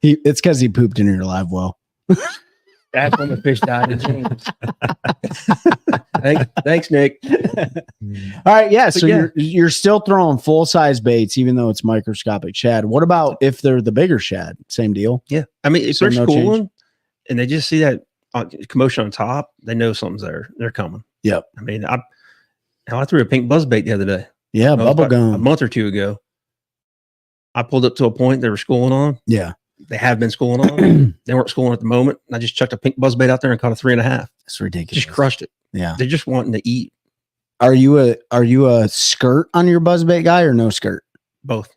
It's because he pooped in your live well. That's when the fish died in James. Thanks, Nick. All right, yeah. So yeah. you're still throwing full size baits, even though it's microscopic shad. What about if they're the bigger shad? Same deal. Yeah, I mean, if they're no schooling change? and they just see that commotion on top, they know something's there. They're coming. Yep. I mean, I threw a pink buzzbait the other day. Yeah, bubble a gum. month or two ago. I pulled up to a point they were schooling on. Yeah, They have been schooling on. They weren't schooling at the moment. And I just chucked a pink buzzbait out there and caught a 3.5. it's ridiculous. Just crushed it. Yeah. They're just wanting to eat Are you a skirt on your buzzbait guy or no skirt? both.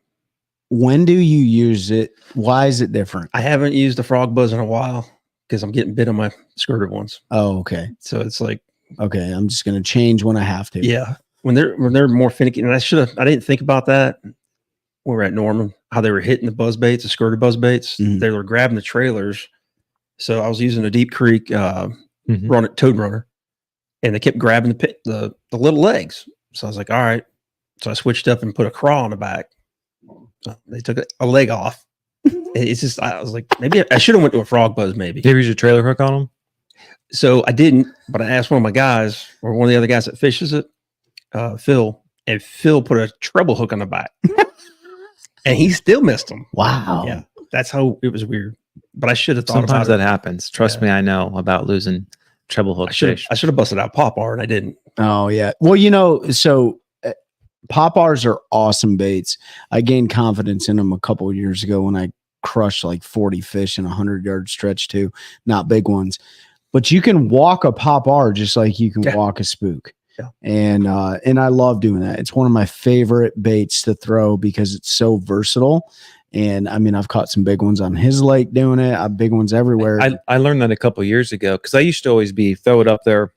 When do you use it? Why is it different? I haven't used the frog buzz in a while because I'm getting bit on my skirted ones. Oh, okay. So it's like, Okay, I'm just gonna change when I have to. yeah, when they're more finicky, and I didn't think about that when we were at Norman, how they were hitting the buzz baits, the skirted buzz baits. Mhm. They were grabbing the trailers. So I was using a Deep Creek toad runner, and they kept grabbing the little legs. So I was like, all right. So I switched up and put a craw on the back. So they took a leg off. It's just, I was like, maybe I should have went to a frog buzz, maybe. Did you use your trailer hook on them? So I didn't, but I asked one of my guys, or one of the other guys that fishes it, Phil, and Phil put a treble hook on the back, and he still missed them. Wow. Yeah, that's how it was weird. But I should have thought Sometimes about that happens. Trust me, I know about losing treble hook fish. I should have busted out pop R, and I didn't. Oh yeah. Well, so pop R's are awesome baits. I gained confidence in them a couple of years ago when I crushed like 40 fish in a 100-yard stretch too. Not big ones, but you can walk a pop R just like you can walk a spook. Yeah. And I love doing that. It's one of my favorite baits to throw because it's so versatile. And I mean, I've caught some big ones on his lake doing it. I've big ones everywhere. I learned that a couple of years ago because I used to always throw it up there.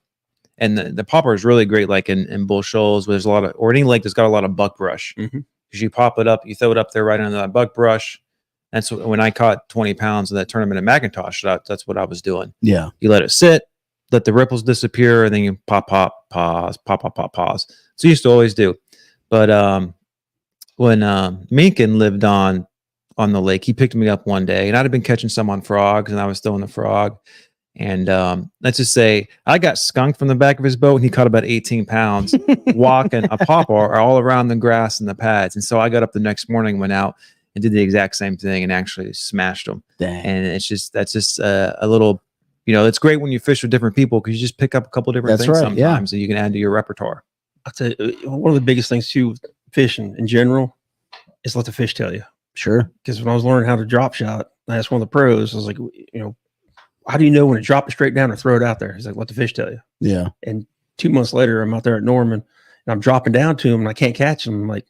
And the popper is really great, like in Bull Shoals, where there's a lot of, or any lake that's got a lot of buck brush. Because you pop it up, you throw it up there right under that buck brush. And so when I caught 20 pounds in that tournament at McIntosh, that's what I was doing. Yeah. You let it sit, let the ripples disappear, and then you pop, pause. So you used to always do. But when Minkin lived on the lake, he picked me up one day, and I'd have been catching some on frogs, and I was throwing the frog. And let's just say I got skunked from the back of his boat, and he caught about 18 pounds walking a popper all around the grass and the pads. And so I got up the next morning, went out and did the exact same thing and actually smashed them. Dang. And that's just a little, it's great when you fish with different people because you just pick up a couple different things sometimes that you can add to your repertoire. I'll tell you, one of the biggest things too with fishing in general is let the fish tell you. Sure. Because when I was learning how to drop shot, I asked one of the pros, I was like, how do you know when to drop it straight down or throw it out there? He's like, let the fish tell you. Yeah. And 2 months later, I'm out there at Norman and I'm dropping down to him and I can't catch him. I'm like,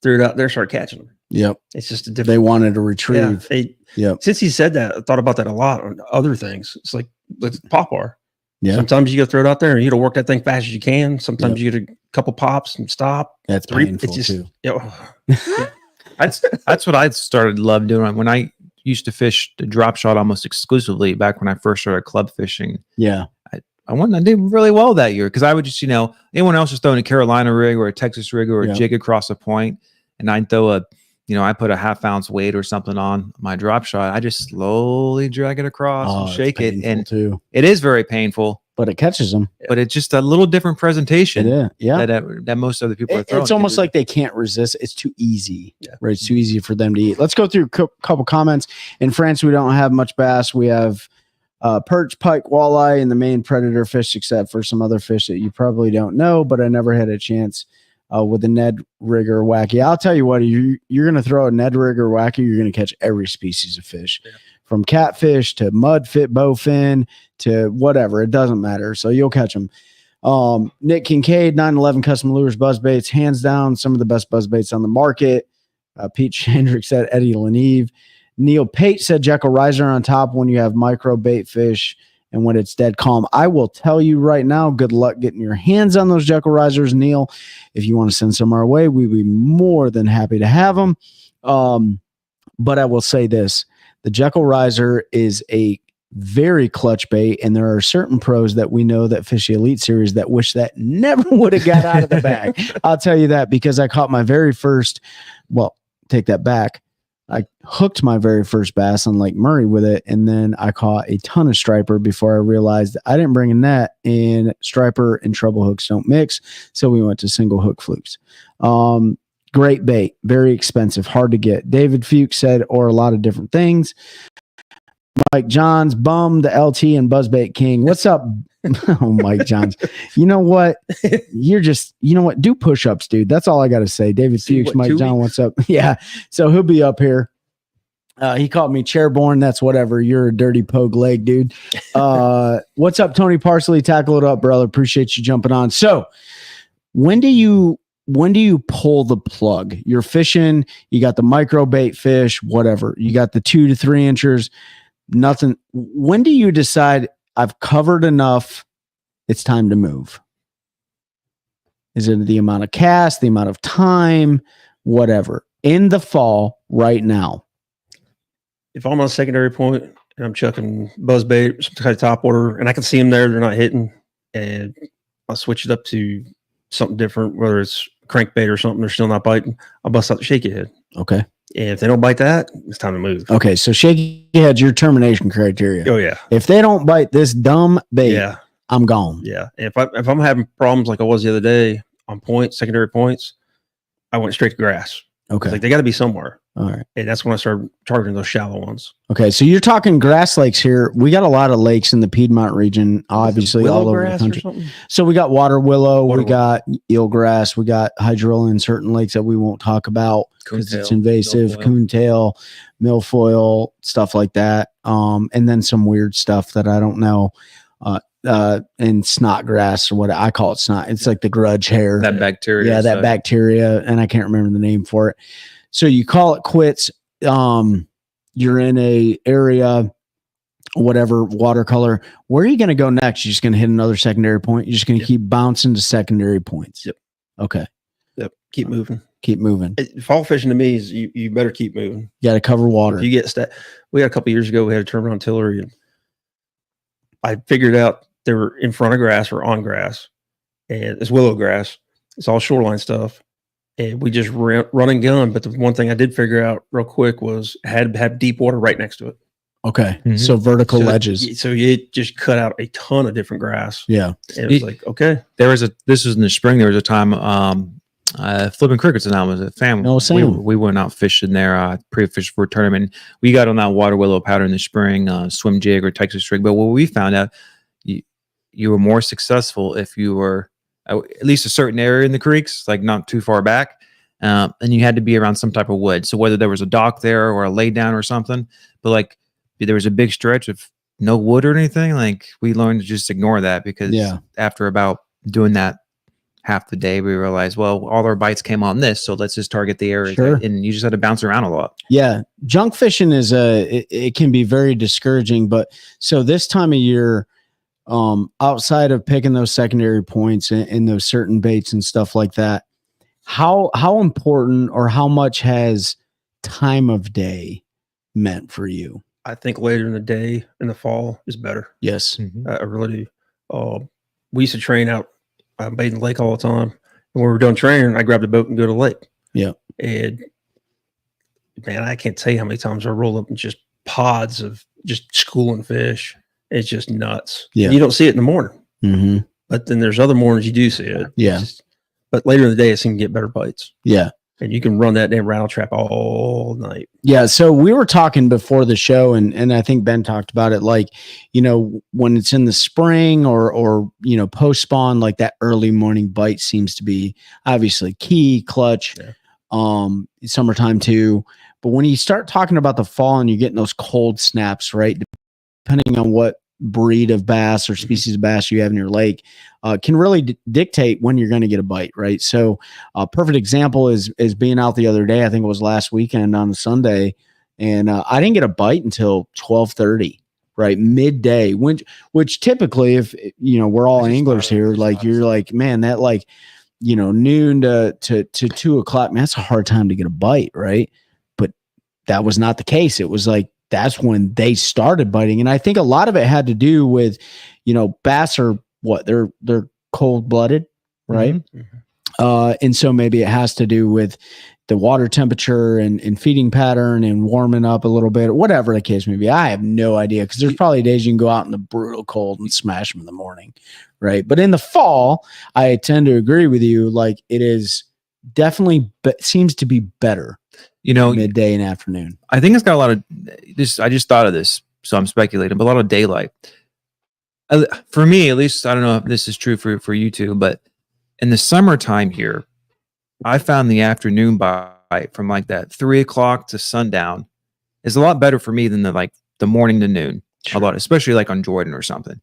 threw it out there, start catching them. Yep. It's just a different. They wanted to retrieve. Yep. Since he said that, I thought about that a lot on other things. It's like pop R. Yeah. Sometimes you got to throw it out there and you got to work that thing fast as you can. Sometimes you get a couple pops and stop. That's painful too. That's what I started love doing when I used to fish the drop shot almost exclusively back when I first started club fishing. Yeah. I did really well that year because I would just, anyone else was throwing a Carolina rig or a Texas rig or a jig across a point, and I'd throw I put a half-ounce weight or something on my drop shot. I just slowly drag it across and shake it, and it is very painful. But it catches them. But it's just a little different presentation. Yeah. That most other people are throwing. It's almost like they can't resist. It's too easy. Yeah. Right. It's too easy for them to eat. Let's go through a couple comments. In France, we don't have much bass. We have perch, pike, walleye, and the main predator fish, except for some other fish that you probably don't know, but I never had a chance with a Ned rig or wacky. I'll tell you what, you're going to throw a Ned rig or wacky, you're going to catch every species of fish. Yeah. From catfish to mudfit, bowfin to whatever. It doesn't matter. So you'll catch them. Nick Kincaid, 911 Custom Lures Buzzbaits, hands down, some of the best buzzbaits on the market. Pete Chandrick said Eddie Leneve. Neil Pate said Jekyll Riser on top when you have micro bait fish and when it's dead calm. I will tell you right now, good luck getting your hands on those Jekyll Risers, Neil. If you want to send some our way, we'd be more than happy to have them. But I will say this, the Jekyll Riser is a very clutch bait, and there are certain pros that we know that fish the Elite Series that wish that never would have got out of the bag. I'll tell you that because I caught my very first, well, take that back. I hooked my very first bass on Lake Murray with it, and then I caught a ton of striper before I realized I didn't bring a net, and striper and treble hooks don't mix, so we went to single hook flukes. Great bait, very expensive, hard to get. David Fuchs said, or a lot of different things. Mike Johns, Bum, the LT, and Buzzbait King. What's up? Oh, Mike Johns. You know what? You're just, you know what? Do push-ups, dude. That's all I got to say. David Fuchs, Mike John, what's up? Yeah. So he'll be up here. He called me chairborne. That's whatever. You're a dirty pogue leg, dude. What's up, Tony Parsley? Tackle it up, brother. Appreciate you jumping on. So when do you pull the plug? You're fishing, you got the micro bait fish, whatever. You got the 2 to 3 inchers, nothing. When do you decide I've covered enough, it's time to move? Is it the amount of cast, the amount of time, whatever? In the fall right now. If I'm on a secondary point and I'm chucking buzzbait, some kind of top order, and I can see them there, they're not hitting, and I'll switch it up to something different, whether it's crankbait or something, they're still not biting, I'll bust out the shaky head. Okay. And if they don't bite that, it's time to move. Okay, so shaky head's your termination criteria. Oh yeah. If they don't bite this dumb bait, Yeah. I'm gone. Yeah. If I'm having problems like I was the other day on points, secondary points, I went straight to grass. Okay. Like they got to be somewhere. All right. And that's when I started targeting those shallow ones. Okay, so you're talking grass lakes here. We got a lot of lakes in the Piedmont region, obviously all over the country. So we got water willow, we got eelgrass, we got hydrilla in certain lakes that we won't talk about because it's invasive, coontail, milfoil, stuff like that. And then some weird stuff that I don't know. And snot grass, or what I call it, snot. It's like the grudge hair. That bacteria. Yeah, that bacteria, and I can't remember the name for it. So you call it quits. You're in a area, whatever, watercolor. Where are you going to go next? You're just going to hit another secondary point? You're just going to keep bouncing to secondary points? Yep. Okay. Yep. Keep moving. Keep moving. Fall fishing to me is you better keep moving. You got to cover water. If you get we had a couple of years ago, we had a tournament on Tillery, and I figured out they were in front of grass or on grass, and it's willow grass. It's all shoreline stuff. And we just run and gun. But the one thing I did figure out real quick was had to have deep water right next to it. Okay. Mm-hmm. So vertical ledges. So it just cut out a ton of different grass. Yeah. And it was like, okay. This was in the spring. There was a time, Flipping Crickets and I was a family. No, same. We went out fishing there, pre-fished for a tournament. We got on that water willow powder in the spring, swim jig or Texas rig. But what we found out, you were more successful if you were at least a certain area in the creeks, like not too far back. And you had to be around some type of wood. So whether there was a dock there or a lay down or something, but like there was a big stretch of no wood or anything, like we learned to just ignore that because after about doing that half the day, we realized, well, all our bites came on this, so let's just target the area. Sure. And you just had to bounce around a lot. Yeah. Junk fishing is it can be very discouraging, but so this time of year, outside of picking those secondary points and those certain baits and stuff like that, how important or how much has time of day meant for you? I think later in the day in the fall is better. Yes. Mm-hmm. I really do. We used to train out bathing the lake all the time. And when we were done training, I grabbed a boat and go to the lake. Yeah. And man, I can't tell you how many times I roll up in just pods of just schooling fish. It's just nuts. Yeah. You don't see it in the morning. Mm-hmm. But then there's other mornings you do see it. Yeah. But later in the day, it seems to get better bites. Yeah. And you can run that damn rattle trap all night. Yeah. So we were talking before the show, and I think Ben talked about it, like, you know, when it's in the spring or you know, post spawn, like that early morning bite seems to be obviously key, clutch, summertime too. But when you start talking about the fall and you're getting those cold snaps, right? Depending on what breed of bass or species of bass you have in your lake can really dictate when you're going to get a bite, right? So a perfect example is being out the other day. I think it was last weekend on a Sunday, and I didn't get a bite until 12:30, right, midday. Which typically, if we're all anglers here, like you're like, man, that like noon to 2 o'clock, man, that's a hard time to get a bite, right? But that was not the case. It was like that's when they started biting. And I think a lot of it had to do with, bass are what they're cold-blooded, right? Mm-hmm. And so maybe it has to do with the water temperature and feeding pattern and warming up a little bit, whatever the case may be. I have no idea, because there's probably days you can go out in the brutal cold and smash them in the morning, right? But in the fall, I tend to agree with you. Like it is definitely, but seems to be better. Midday and afternoon. I think it's got a lot of this. I just thought of this, so I'm speculating, but a lot of daylight. For me, at least, I don't know if this is true for you two, but in the summertime here, I found the afternoon bite from like that 3 o'clock to sundown is a lot better for me than the morning to noon. Sure. A lot, especially like on Jordan or something.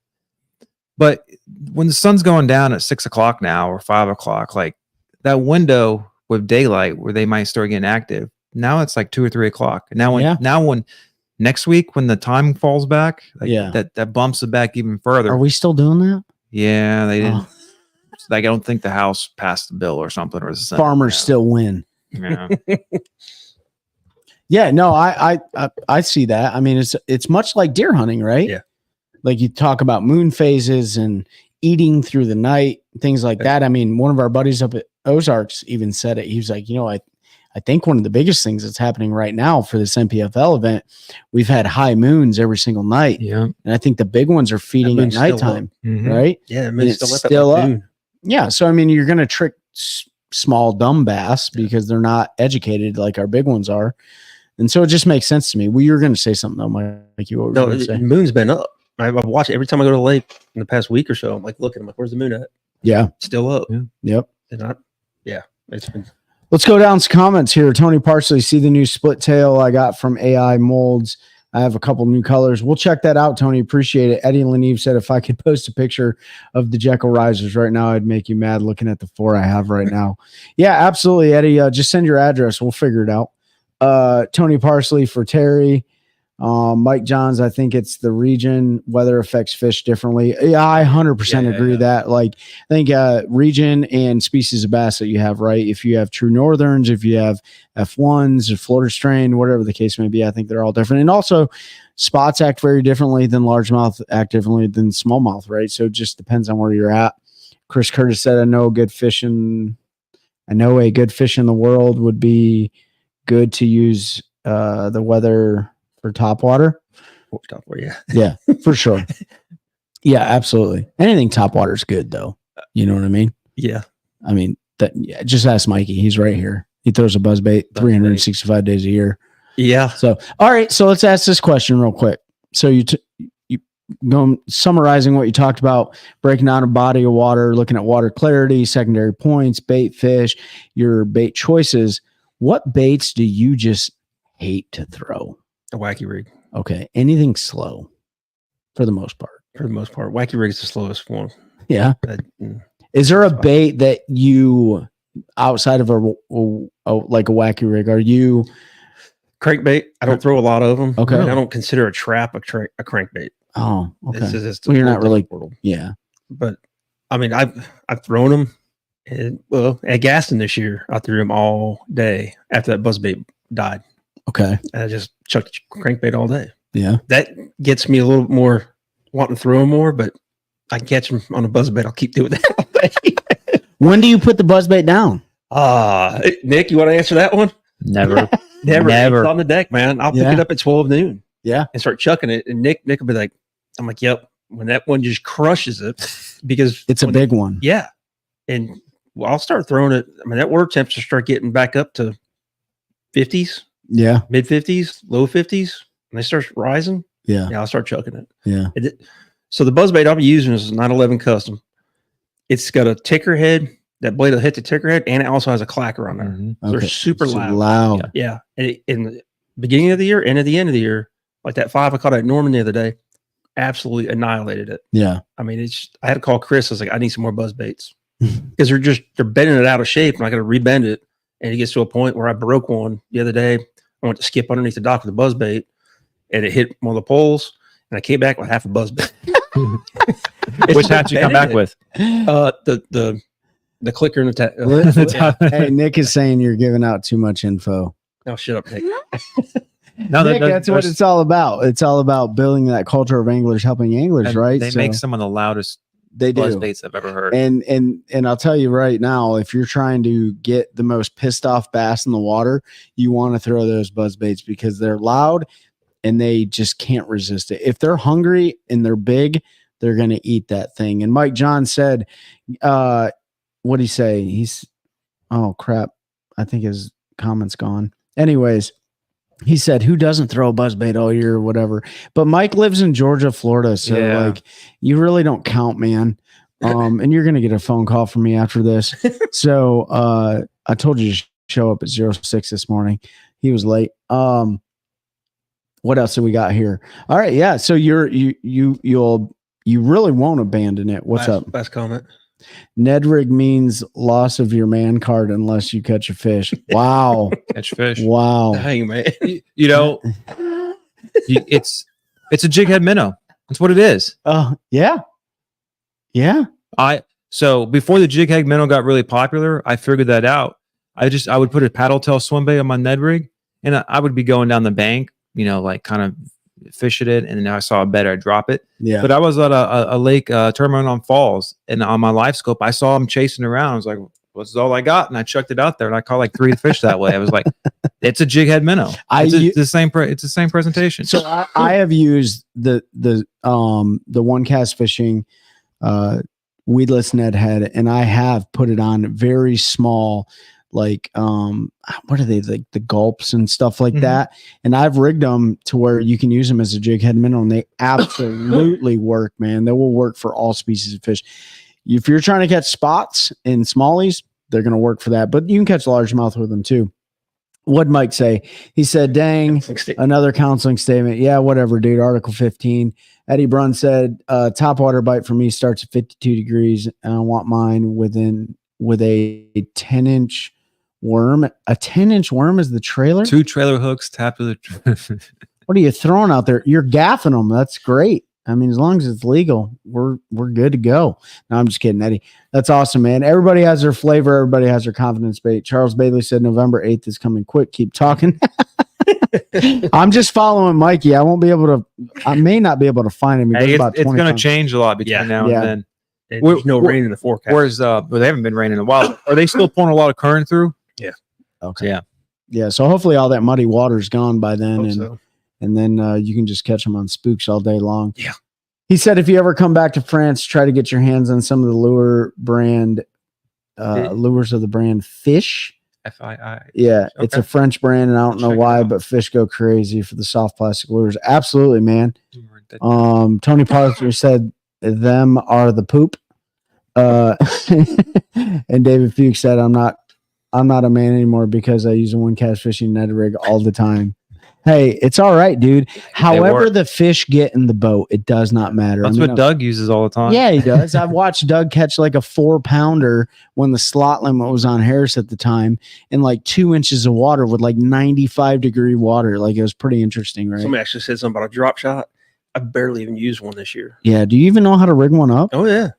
But when the sun's going down at 6 o'clock now or 5 o'clock, like that window with daylight where they might start getting active. Now it's like 2 or 3 o'clock. Now when next week when the time falls back, that bumps it back even further. Are we still doing that? Yeah, they didn't. Like I don't think the House passed the bill or something, or the Senate. Farmers still win. Yeah. Yeah, no, I see that. I mean, it's much like deer hunting, right? Yeah. Like you talk about moon phases and eating through the night, things like that. I mean, one of our buddies up at Ozarks even said it. He was like, I think one of the biggest things that's happening right now for this NPFL event, we've had high moons every single night. Yeah. And I think the big ones are feeding at nighttime, right? Yeah, it's still up. Yeah. So, I mean, you're going to trick small, dumb bass because they're not educated like our big ones are. And so it just makes sense to me. Well, you were going to say something though, Mike. The moon's been up. I've watched it every time I go to the lake in the past week or so. I'm like, looking, I'm like, where's the moon at? Yeah. Still up. Yeah. Yep. And it's been. Let's go down some comments here. Tony Parsley, see the new split tail I got from AI Molds. I have a couple new colors. We'll check that out, Tony. Appreciate it. Eddie Lanive said if I could post a picture of the Jekyll risers right now, I'd make you mad looking at the 4 I have right now. Yeah, absolutely, Eddie. Just send your address. We'll figure it out. Tony Parsley for Terry. Mike Johns, I think it's the region weather affects fish differently. Yeah, I 100% agree that. Like, I think region and species of bass that you have, right? If you have true northerns, if you have F1s or Florida strain, whatever the case may be, I think they're all different. And also, spots act very differently than largemouth, act differently than smallmouth, right? So it just depends on where you're at. Chris Curtis said, I know a good fish in the world would be good to use the weather for topwater. Yeah, for sure. Yeah, absolutely. Anything topwater is good though. You know what I mean? Yeah. I mean, just ask Mikey. He's right here. He throws a buzzbait 365 days a year. Yeah. So, all right. So let's ask this question real quick. So you go summarizing what you talked about, breaking down a body of water, looking at water clarity, secondary points, bait fish, your bait choices. What baits do you just hate to throw? A wacky rig. Okay. Anything slow for the most part. For the most part. Wacky rig is the slowest one. Yeah. Is there a bait that you, outside of a wacky rig, are you? Crankbait. I don't throw a lot of them. Okay. I don't consider a trap a crankbait. Oh, okay. It's you're not really. World. Yeah. But I mean, I've thrown them. And, at Gaston this year, I threw them all day after that buzzbait died. Okay. And I just chucked crankbait all day. Yeah. That gets me a little more wanting to throw them more, but I can catch them on a buzzbait. I'll keep doing that all day. When do you put the buzzbait down? Nick, you want to answer that one? Never. Never. It's on the deck, man. I'll pick it up at 12 noon. Yeah. And start chucking it. And Nick will be like, I'm like, yep. When that one just crushes it, because it's a big one. Yeah. And I'll start throwing it. I mean, that water temperature start getting back up to 50s. Yeah. Mid 50s, low 50s. And they start rising. Yeah. I'll start chucking it. Yeah. So the buzzbait I'll be using is a 911 custom. It's got a ticker head. That blade will hit the ticker head, and it also has a clacker on there. Mm-hmm. So they're super loud. Yeah. And in the beginning of the year and at the end of the year, like that 5 I caught at Norman the other day, absolutely annihilated it. Yeah. I mean, I had to call Chris. I was like, I need some more buzz baits because they're bending it out of shape, and I got to rebend it. And it gets to a point where I broke one the other day. I went to skip underneath the dock with the buzz bait, and it hit one of the poles, and I came back with half a buzz bait. Which hat you come back with? The clicker and the Hey, Nick is saying you're giving out too much info. No, shut up, Nick. No, Nick, that's what it's all about. It's all about building that culture of anglers helping anglers, right? They make some of the loudest buzz baits I've ever heard. And I'll tell you right now, if you're trying to get the most pissed off bass in the water, you want to throw those buzz baits because they're loud and they just can't resist it. If they're hungry and they're big, they're going to eat that thing. And Mike John said, what'd he say? Oh crap. I think his comment's gone. Anyways, he said, who doesn't throw a buzz bait all year or whatever? But Mike lives in Georgia, Florida. So like, you really don't count, man. And you're going to get a phone call from me after this. So I told you to show up at 06 this morning. He was late. What else do we got here? All right. Yeah. So you really won't abandon it. What's up? Last comment. Ned rig means loss of your man card unless you catch a fish. Wow. Catch fish. Wow. Dang, man. You know, it's a jig head minnow. That's what it is. Yeah. Yeah. So before the jig head minnow got really popular, I figured that out. I would put a paddle tail swim bait on my Ned rig, and I would be going down the bank, like kind of fish at it, and then I saw a bed, I'd drop it. Yeah. But I was at a lake tournament on Falls, and on my live scope, I saw him chasing around. I was like, "What's all I got?" And I chucked it out there, and I caught like 3 fish that way. I was like, "It's a jig head minnow. It's the same presentation." So I have used the one cast fishing weedless Ned head, and I have put it on very small, like what are they, like the gulps and stuff like that, and I've rigged them to where you can use them as a jig head minnow, and they absolutely work, man. They will work for all species of fish. If you're trying to catch spots and smallies, they're going to work for that, but you can catch largemouth with them too. What'd Mike say? He said, dang, another counseling statement. Yeah, whatever, dude. Article 15. Eddie Brunn said, top water bite for me starts at 52 degrees, and I want mine with a 10-inch worm. A 10-inch worm is the trailer? 2 trailer hooks tapped with a What are you throwing out there? You're gaffing them. That's great. I mean, as long as it's legal, we're good to go. No, I'm just kidding, Eddie. That's awesome, man. Everybody has their flavor. Everybody has their confidence bait. Charles Bailey said November 8th is coming quick. Keep talking. I'm just following Mikey. I may not be able to find him. Hey, it's going to change a lot between now and then. There's no rain in the forecast. Whereas, they haven't been raining in a while. Are they still pulling a lot of current through? Yeah. Okay. Yeah. Yeah. So hopefully all that muddy water's gone by then. And then you can just catch them on spooks all day long. Yeah. He said, if you ever come back to France, try to get your hands on some of the lures of the brand Fish. FII. Yeah. Okay. It's a French brand, and I don't know why, but Fish go crazy for the soft plastic lures. Absolutely, man. Tony Parker said, them are the poop. And David Fuchs said, I'm not a man anymore because I use a one cast fishing net rig all the time. Hey, it's all right, dude. However the fish get in the boat, it does not matter. That's what Doug uses all the time. Yeah, he does. I've watched Doug catch like a 4-pounder when the slot limit was on Harris at the time in like 2 inches of water with like 95-degree water. Like, it was pretty interesting, right? Somebody actually said something about a drop shot. I barely even used one this year. Yeah. Do you even know how to rig one up? Oh, yeah.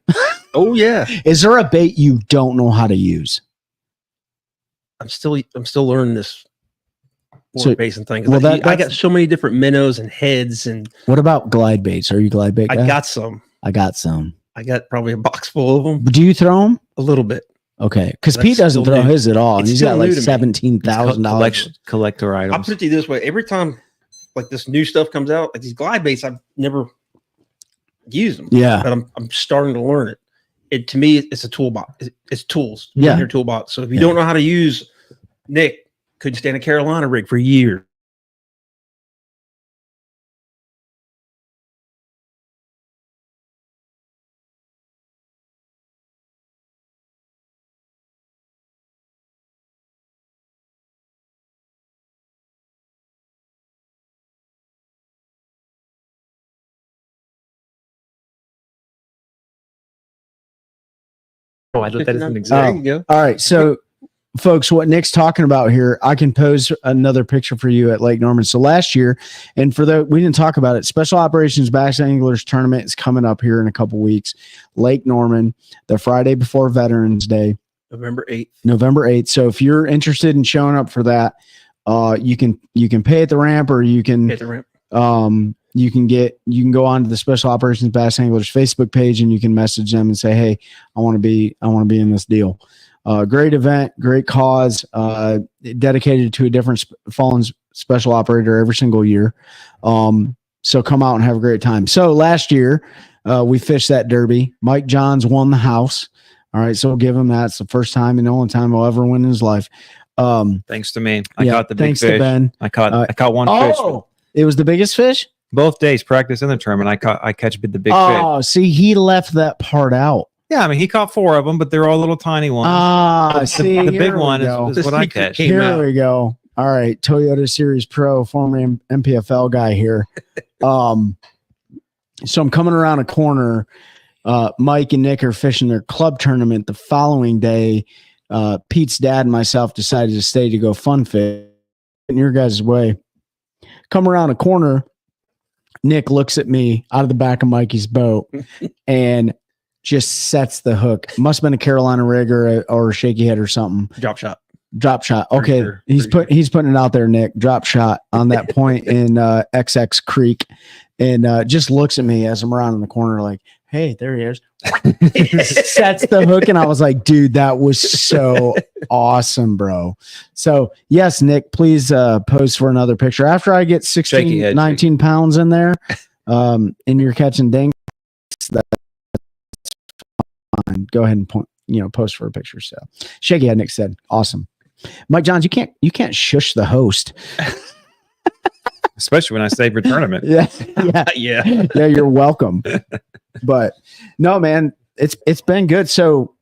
Oh, yeah. Is there a bait you don't know how to use? I'm still learning this baits and things. Well, I got so many different minnows and heads. And what about glide baits? Are you glide bait guy? I got some. I got probably a box full of them. But do you throw them? A little bit. Okay, because Pete doesn't throw his at all, and he's got like $17,000 collector items. I'll put it to you this way: every time like this new stuff comes out, like these glide baits, I've never used them. Yeah, but I'm starting to learn it. To me, it's a toolbox. It's tools. Yeah, your toolbox. So if you don't know how to use, Nick couldn't stand a Carolina rig for years. Oh, I thought that doesn't There exist. you go. All right. So, folks, what Nick's talking about here, I can pose another picture for you at Lake Norman. So last year, and for the we didn't talk about it, Special Operations Bass Anglers Tournament is coming up here in a couple weeks. Lake Norman, the Friday before Veterans Day, November 8th. November 8th. So if you're interested in showing up for that, you can pay at the ramp, or you can Hit the ramp. you can go on to the Special Operations Bass Anglers Facebook page, and you can message them and say, hey, I want to be in this deal. Great event, great cause, dedicated to a different fallen special operator every single year. So come out and have a great time. So last year, we fished that derby. Mike Johns won the house. All right, so we'll give him that. It's the first time and the only time he'll ever win in his life. Thanks to me. I caught the big thanks fish. to Ben. I caught one fish. Oh, it was the biggest fish? Both days, practice in the tournament. I catch the big fish. Oh, see, he left that part out. Yeah, I mean, he caught 4 of them, but they're all little tiny ones. See, the here big we one go. is what I catch. Here we go. All right, Toyota Series Pro, former MPFL guy here. So I'm coming around a corner. Mike and Nick are fishing their club tournament. The following day, Pete's dad and myself decided to stay to go fun fish in your guys' way. Come around a corner. Nick looks at me out of the back of Mikey's boat and just sets the hook. Must have been a Carolina rig or a shaky head or something. Drop shot. Drop shot. Okay, he's putting it out there, Nick. Drop shot on that point in XX Creek, and just looks at me as I'm around in the corner, like, "Hey, there he is." Sets the hook, and I was like, "Dude, that was so awesome, bro." So yes, Nick, please pose for another picture after I get 16, 19 pounds in there, and you're catching dang. That's fine. Go ahead and post for a picture. So shaky head, Nick said, "Awesome." Mike Johns, you can't shush the host, especially when I say for tournament. Yeah. You're welcome. But no, man, it's been good. So,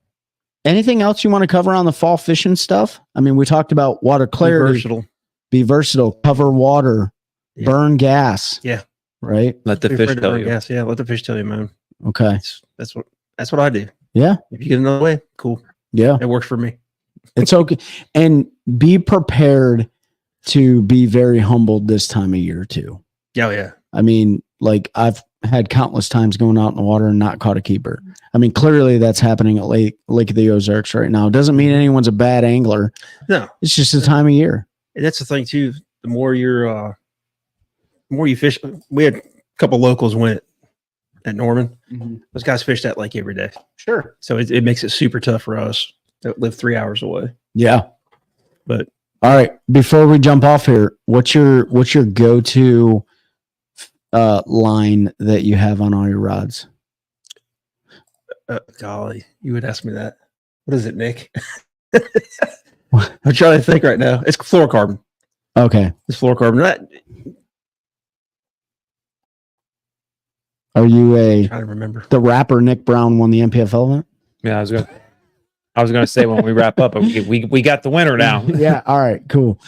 anything else you want to cover on the fall fishing stuff? I mean, we talked about water clarity, be versatile, cover water, burn gas. Yeah, right. Let the fish tell you. Gas. Yeah, let the fish tell you, man. Okay, that's what I do. Yeah. If you get another way, cool. Yeah, it works for me. It's okay. And be prepared to be very humbled this time of year too. Oh, yeah. I mean, like I've had countless times going out in the water and not caught a keeper. I mean, clearly that's happening at Lake of the Ozarks right now. It doesn't mean anyone's a bad angler. No. It's just the time of year. And that's the thing too. The more you fish, we had a couple locals went at Norman. Mm-hmm. Those guys fish that lake every day. Sure. So it makes it super tough for us that live 3 hours away. Yeah. But all right, before we jump off here, what's your go-to line that you have on all your rods? Golly, you would ask me that. What is it, Nick? I'm trying to think right now. It's fluorocarbon. Okay. It's fluorocarbon. Are you I'm trying to remember. The rapper Nick Brown won the MPFL event? Yeah, I was going to say when we wrap up, we got the winner now. Yeah. All right. Cool.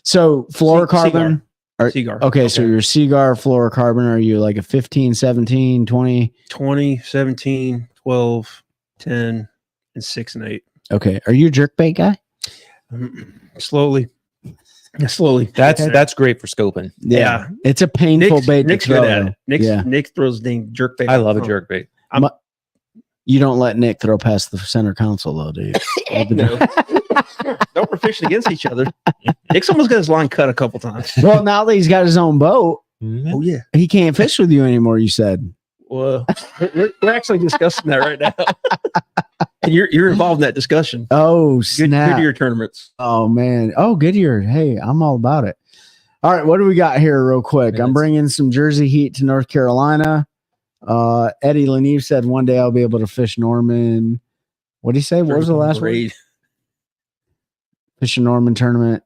So fluorocarbon. Seagar. Okay. So your Seagar fluorocarbon. Are you like a 15, 17, 20? 20, 17, 12, 10, and 6 and 8. Okay. Are you a jerkbait guy? Slowly. Yeah, slowly. That's great for scoping. Yeah. It's a painful bait. Nick's good at it. Nick throws dang jerkbait. I love a jerkbait. You don't let Nick throw past the center console, though, do you? No. Don't we're fishing against each other. Nick's almost got his line cut a couple times. Well, now that he's got his own boat, oh yeah, he can't fish with you anymore. You said. Well, we're actually discussing that right now, and you're involved in that discussion. Oh, snap! Goodyear tournaments. Oh man. Oh, Goodyear. Hey, I'm all about it. All right, what do we got here, real quick? I'm bringing some Jersey heat to North Carolina. Eddie Lanieve said one day I'll be able to fish Norman. What did he say? What was the last one? Fish a Norman tournament.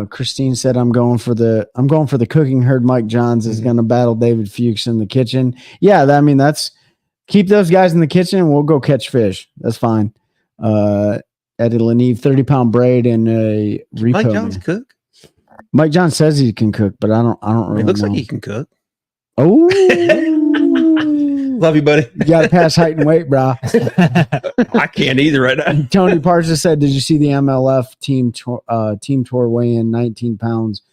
Christine said I'm going for the cooking herd. Mike Johns is going to battle David Fuchs in the kitchen. Yeah, that's keep those guys in the kitchen and we'll go catch fish. That's fine. Eddie Lanieve, 30-pound braid and a repo. Mike Johns cook. Mike Johns says he can cook, but I don't really. It looks know. like he can cook. Oh, Love you, buddy. You got to pass height and weight, bro. I can't either right now. Tony Parsons said, "Did you see the MLF team tour weigh in 19 pounds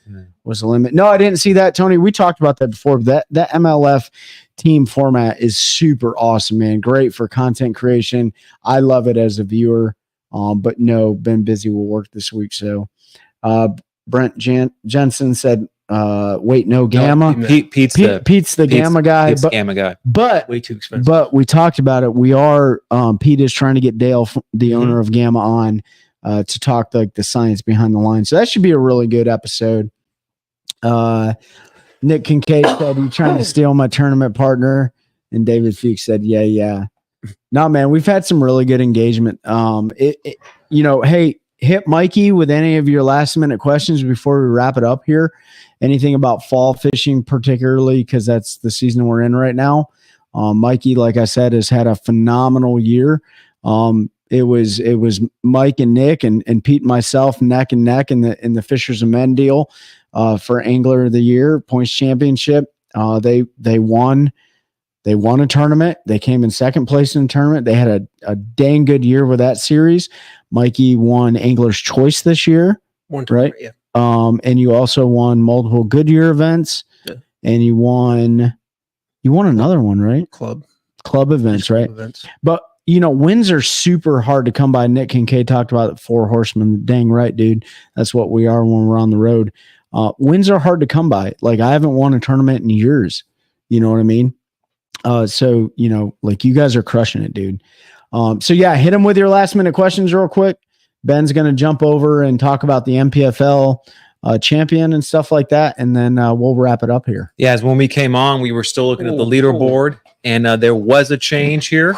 was the limit?" No, I didn't see that, Tony. We talked about that before. That MLF team format is super awesome, man. Great for content creation. I love it as a viewer. But no, been busy with work this week. So, Brent Jensen said, "Wait, no gamma." Pete's the gamma guy. Pete's gamma guy. But Way too expensive. But we talked about it. We are Pete is trying to get Dale, the owner of Gamma, on to talk like the science behind the line. So that should be a really good episode. Nick Kincaid said, "You trying to steal my tournament partner?" And David Fuchs said, "Yeah." No, man, we've had some really good engagement. Hey, hit Mikey with any of your last minute questions before we wrap it up here. Anything about fall fishing, particularly because that's the season we're in right now. Mikey, like I said, has had a phenomenal year. It was Mike and Nick and Pete and myself neck and neck in the Fishers and Men deal for Angler of the Year Points Championship. They won. They won a tournament. They came in second place in the tournament. They had a dang good year with that series. Mikey won Angler's Choice this year, right? Yeah. And you also won multiple Goodyear events, and you won another one, right? Club events, right? Events. But wins are super hard to come by. Nick Kincaid talked about it, 4 horsemen. Dang right, dude. That's what we are when we're on the road. Wins are hard to come by. Like I haven't won a tournament in years. You know what I mean? So, like you guys are crushing it, dude. So yeah, hit them with your last minute questions real quick. Ben's going to jump over and talk about the MPFL champion and stuff like that. And then we'll wrap it up here. Yeah. As when we came on, we were still looking at the leaderboard and there was a change here.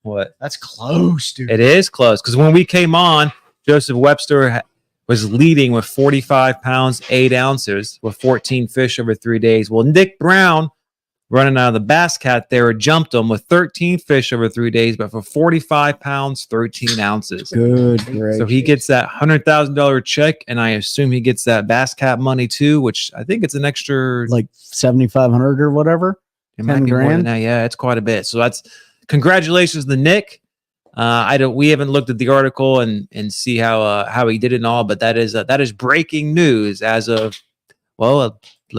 What? That's close, dude. It is close. Cause when we came on, Joseph Webster was leading with 45 pounds, 8 ounces with 14 fish over 3 days. Well, Nick Brown, running out of the Bass Cat there, jumped him with 13 fish over 3 days, but for 45 pounds, 13 ounces. Good. So he gets that $100,000 check, and I assume he gets that Bass Cat money too, which I think it's an extra like 7,500 or whatever. It might be more than that. Yeah, it's quite a bit. So that's congratulations to Nick. We haven't looked at the article and see how he did it and all, but that is breaking news as of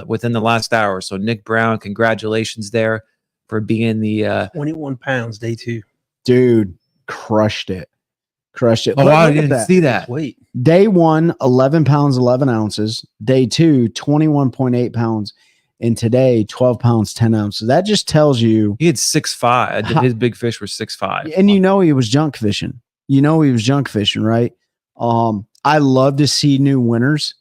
within the last hour. So Nick Brown, congratulations there for being the 21 pounds day 2. Dude, crushed it. Oh, wow, I didn't see that. Wait. Day 1, 11 pounds, 11 ounces. Day 2, 21.8 pounds. And today, 12 pounds, 10 ounces. That just tells you he had 6'5". His big fish were 6'5". And he was junk fishing. Right? I love to see new winners.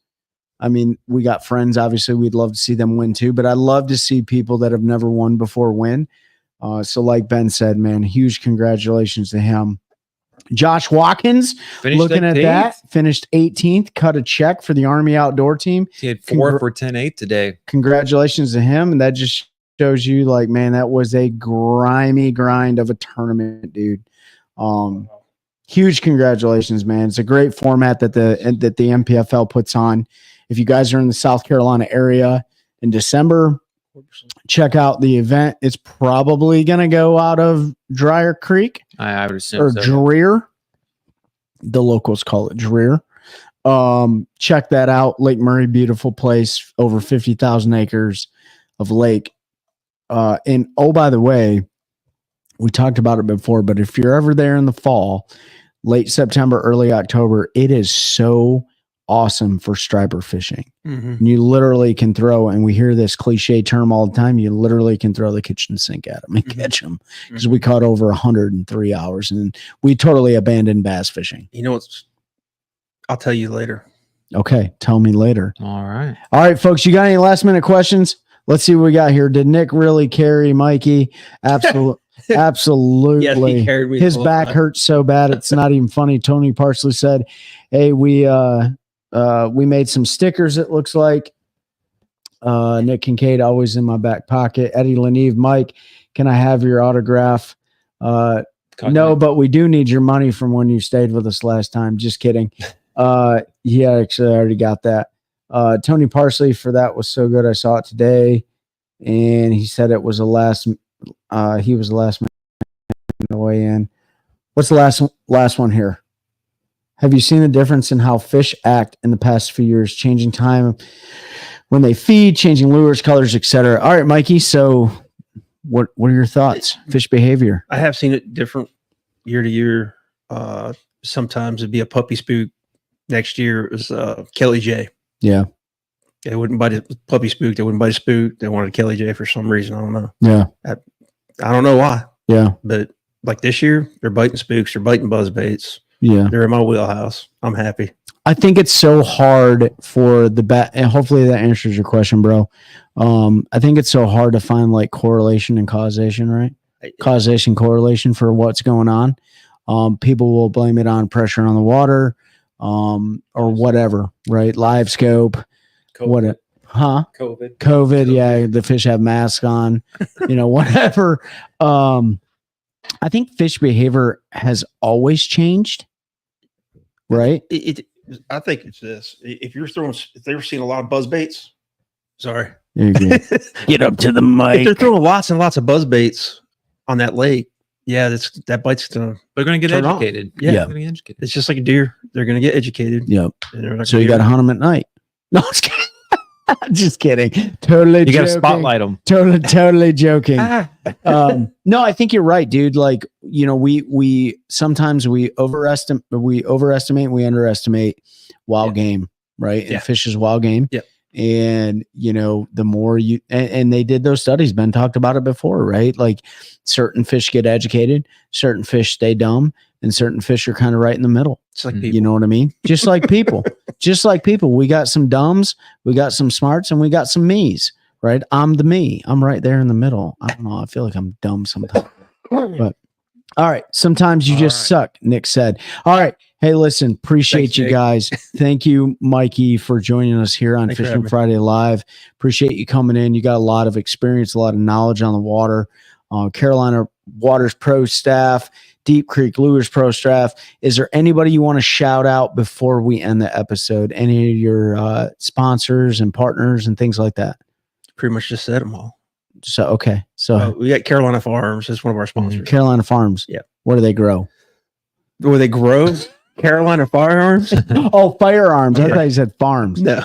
I mean, we got friends, obviously we'd love to see them win too, but I love to see people that have never won before win. So like Ben said, man, huge congratulations to him. Josh Watkins, looking at that, finished 18th, cut a check for the Army Outdoor Team. He had 4 for 10.8 today. Congratulations to him. And that just shows you like, man, that was a grimy grind of a tournament, dude. Huge congratulations, man. It's a great format that the MPFL puts on. If you guys are in the South Carolina area in December, check out the event. It's probably going to go out of Dreyer Creek. I would assume or so. Dreer. The locals call it Dreer. Check that out. Lake Murray, beautiful place, over 50,000 acres of lake. And oh, by the way, we talked about it before, but if you're ever there in the fall, late September, early October, it is so awesome for striper fishing. Mm-hmm. You literally can throw, and we hear this cliche term all the time, you literally can throw the kitchen sink at them and catch them, because we caught over 100 in 3 hours, and we totally abandoned bass fishing. I'll tell you later. Okay, tell me later. All right, folks, you got any last minute questions? Let's see what we got here. Did Nick really carry Mikey? Absolutely. Absolutely. Yes, he carried me. His back hurts so bad it's not even funny. Tony Parsley said, hey, we made some stickers, it looks like. Nick Kincaid, always in my back pocket. Eddie Leneve, Mike, can I have your autograph? No, but we do need your money from when you stayed with us last time. Just kidding. Yeah, actually, I already got that. Tony Parsley, for that was so good. I saw it today, and he said it was a He was the last man to weigh in. What's the last one here? Have you seen the difference in how fish act in the past few years, changing time when they feed, changing lures, colors, etc.? All right, Mikey. So, what are your thoughts? Fish behavior. I have seen it different year to year. Sometimes it'd be a puppy spook. Next year it was Kelly J. Yeah. They wouldn't bite a puppy spook. They wouldn't bite a spook. They wanted Kelly J for some reason. I don't know. Yeah. I don't know why. Yeah. But like this year, they're biting spooks. They're biting buzz baits. Yeah. They're in my wheelhouse. I'm happy. I think it's so hard for the bat, and hopefully that answers your question, bro. I think it's so hard to find like correlation and causation, right? Causation, correlation for what's going on. People will blame it on pressure on the water, or whatever, right? Live scope, COVID. COVID. Yeah, the fish have masks on, whatever. I think fish behavior has always changed, right? I think it's this. If they were seeing a lot of buzz baits, sorry, get up to the if mic. they're throwing lots and lots of buzz baits on that lake, yeah, that bite's gonna. They're going to get Turn on. educated. Yeah. They're gonna get educated. It's just like a deer. They're gonna get educated. Yep. And they're not So gonna you be got to hunt them at night. No, just kidding. Just kidding. Totally. You got to joking. spotlight them. Totally joking. No, I think you're right, dude. Like, we sometimes we overestimate, we underestimate wild game, right? Yeah. And fish is wild game. Yeah. And the more and they did those studies, Ben talked about it before, right? Like certain fish get educated, certain fish stay dumb, and certain fish are kind of right in the middle. It's like people. You know what I mean? Just like people. We got some dumbs, we got some smarts, and we got some me's, right? I'm the me. I'm right there in the middle. I don't know. I feel like I'm dumb sometimes. But all right. Sometimes you just suck, Nick said. All right. Hey, listen, appreciate Thanks, you Jake. guys. Thank you, Mikey, for joining us here on Thanks for Fishing having me. Friday Live. Appreciate you coming in. You got a lot of experience, a lot of knowledge on the water. Carolina Waters Pro staff, Deep Creek Lures Pro staff. Is there anybody you want to shout out before we end the episode? Any of your sponsors and partners and things like that? Pretty much just said them all. So, okay. So We got Carolina Farms. That's one of our sponsors. Carolina Farms. Yeah. Where do they grow? Where they grow Carolina Firearms. Oh, firearms. I Yeah. thought you said farms. No.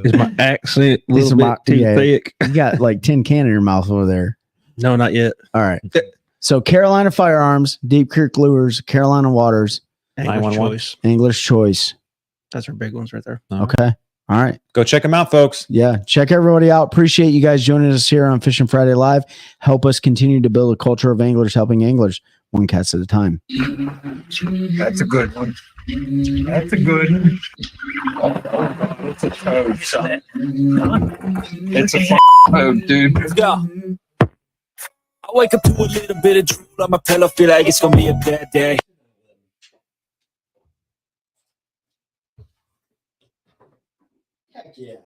Is my accent a These little are bit too yeah. thick? You got like tin can in your mouth over there. No, not yet. All right. So Carolina Firearms, Deep Creek Lures, Carolina Waters, Angler's 911. Choice. English Choice. That's our big ones right there. Okay. All right. Go check them out, folks. Yeah. Check everybody out. Appreciate you guys joining us here on Fishing Friday Live. Help us continue to build a culture of anglers helping anglers one cast at a time. That's a good one. That's a good one. It's a toad, son. It's a toad, dude. Yeah. I wake up to a little bit of drool on my pillow, feel like it's gonna be a bad day. Heck yeah.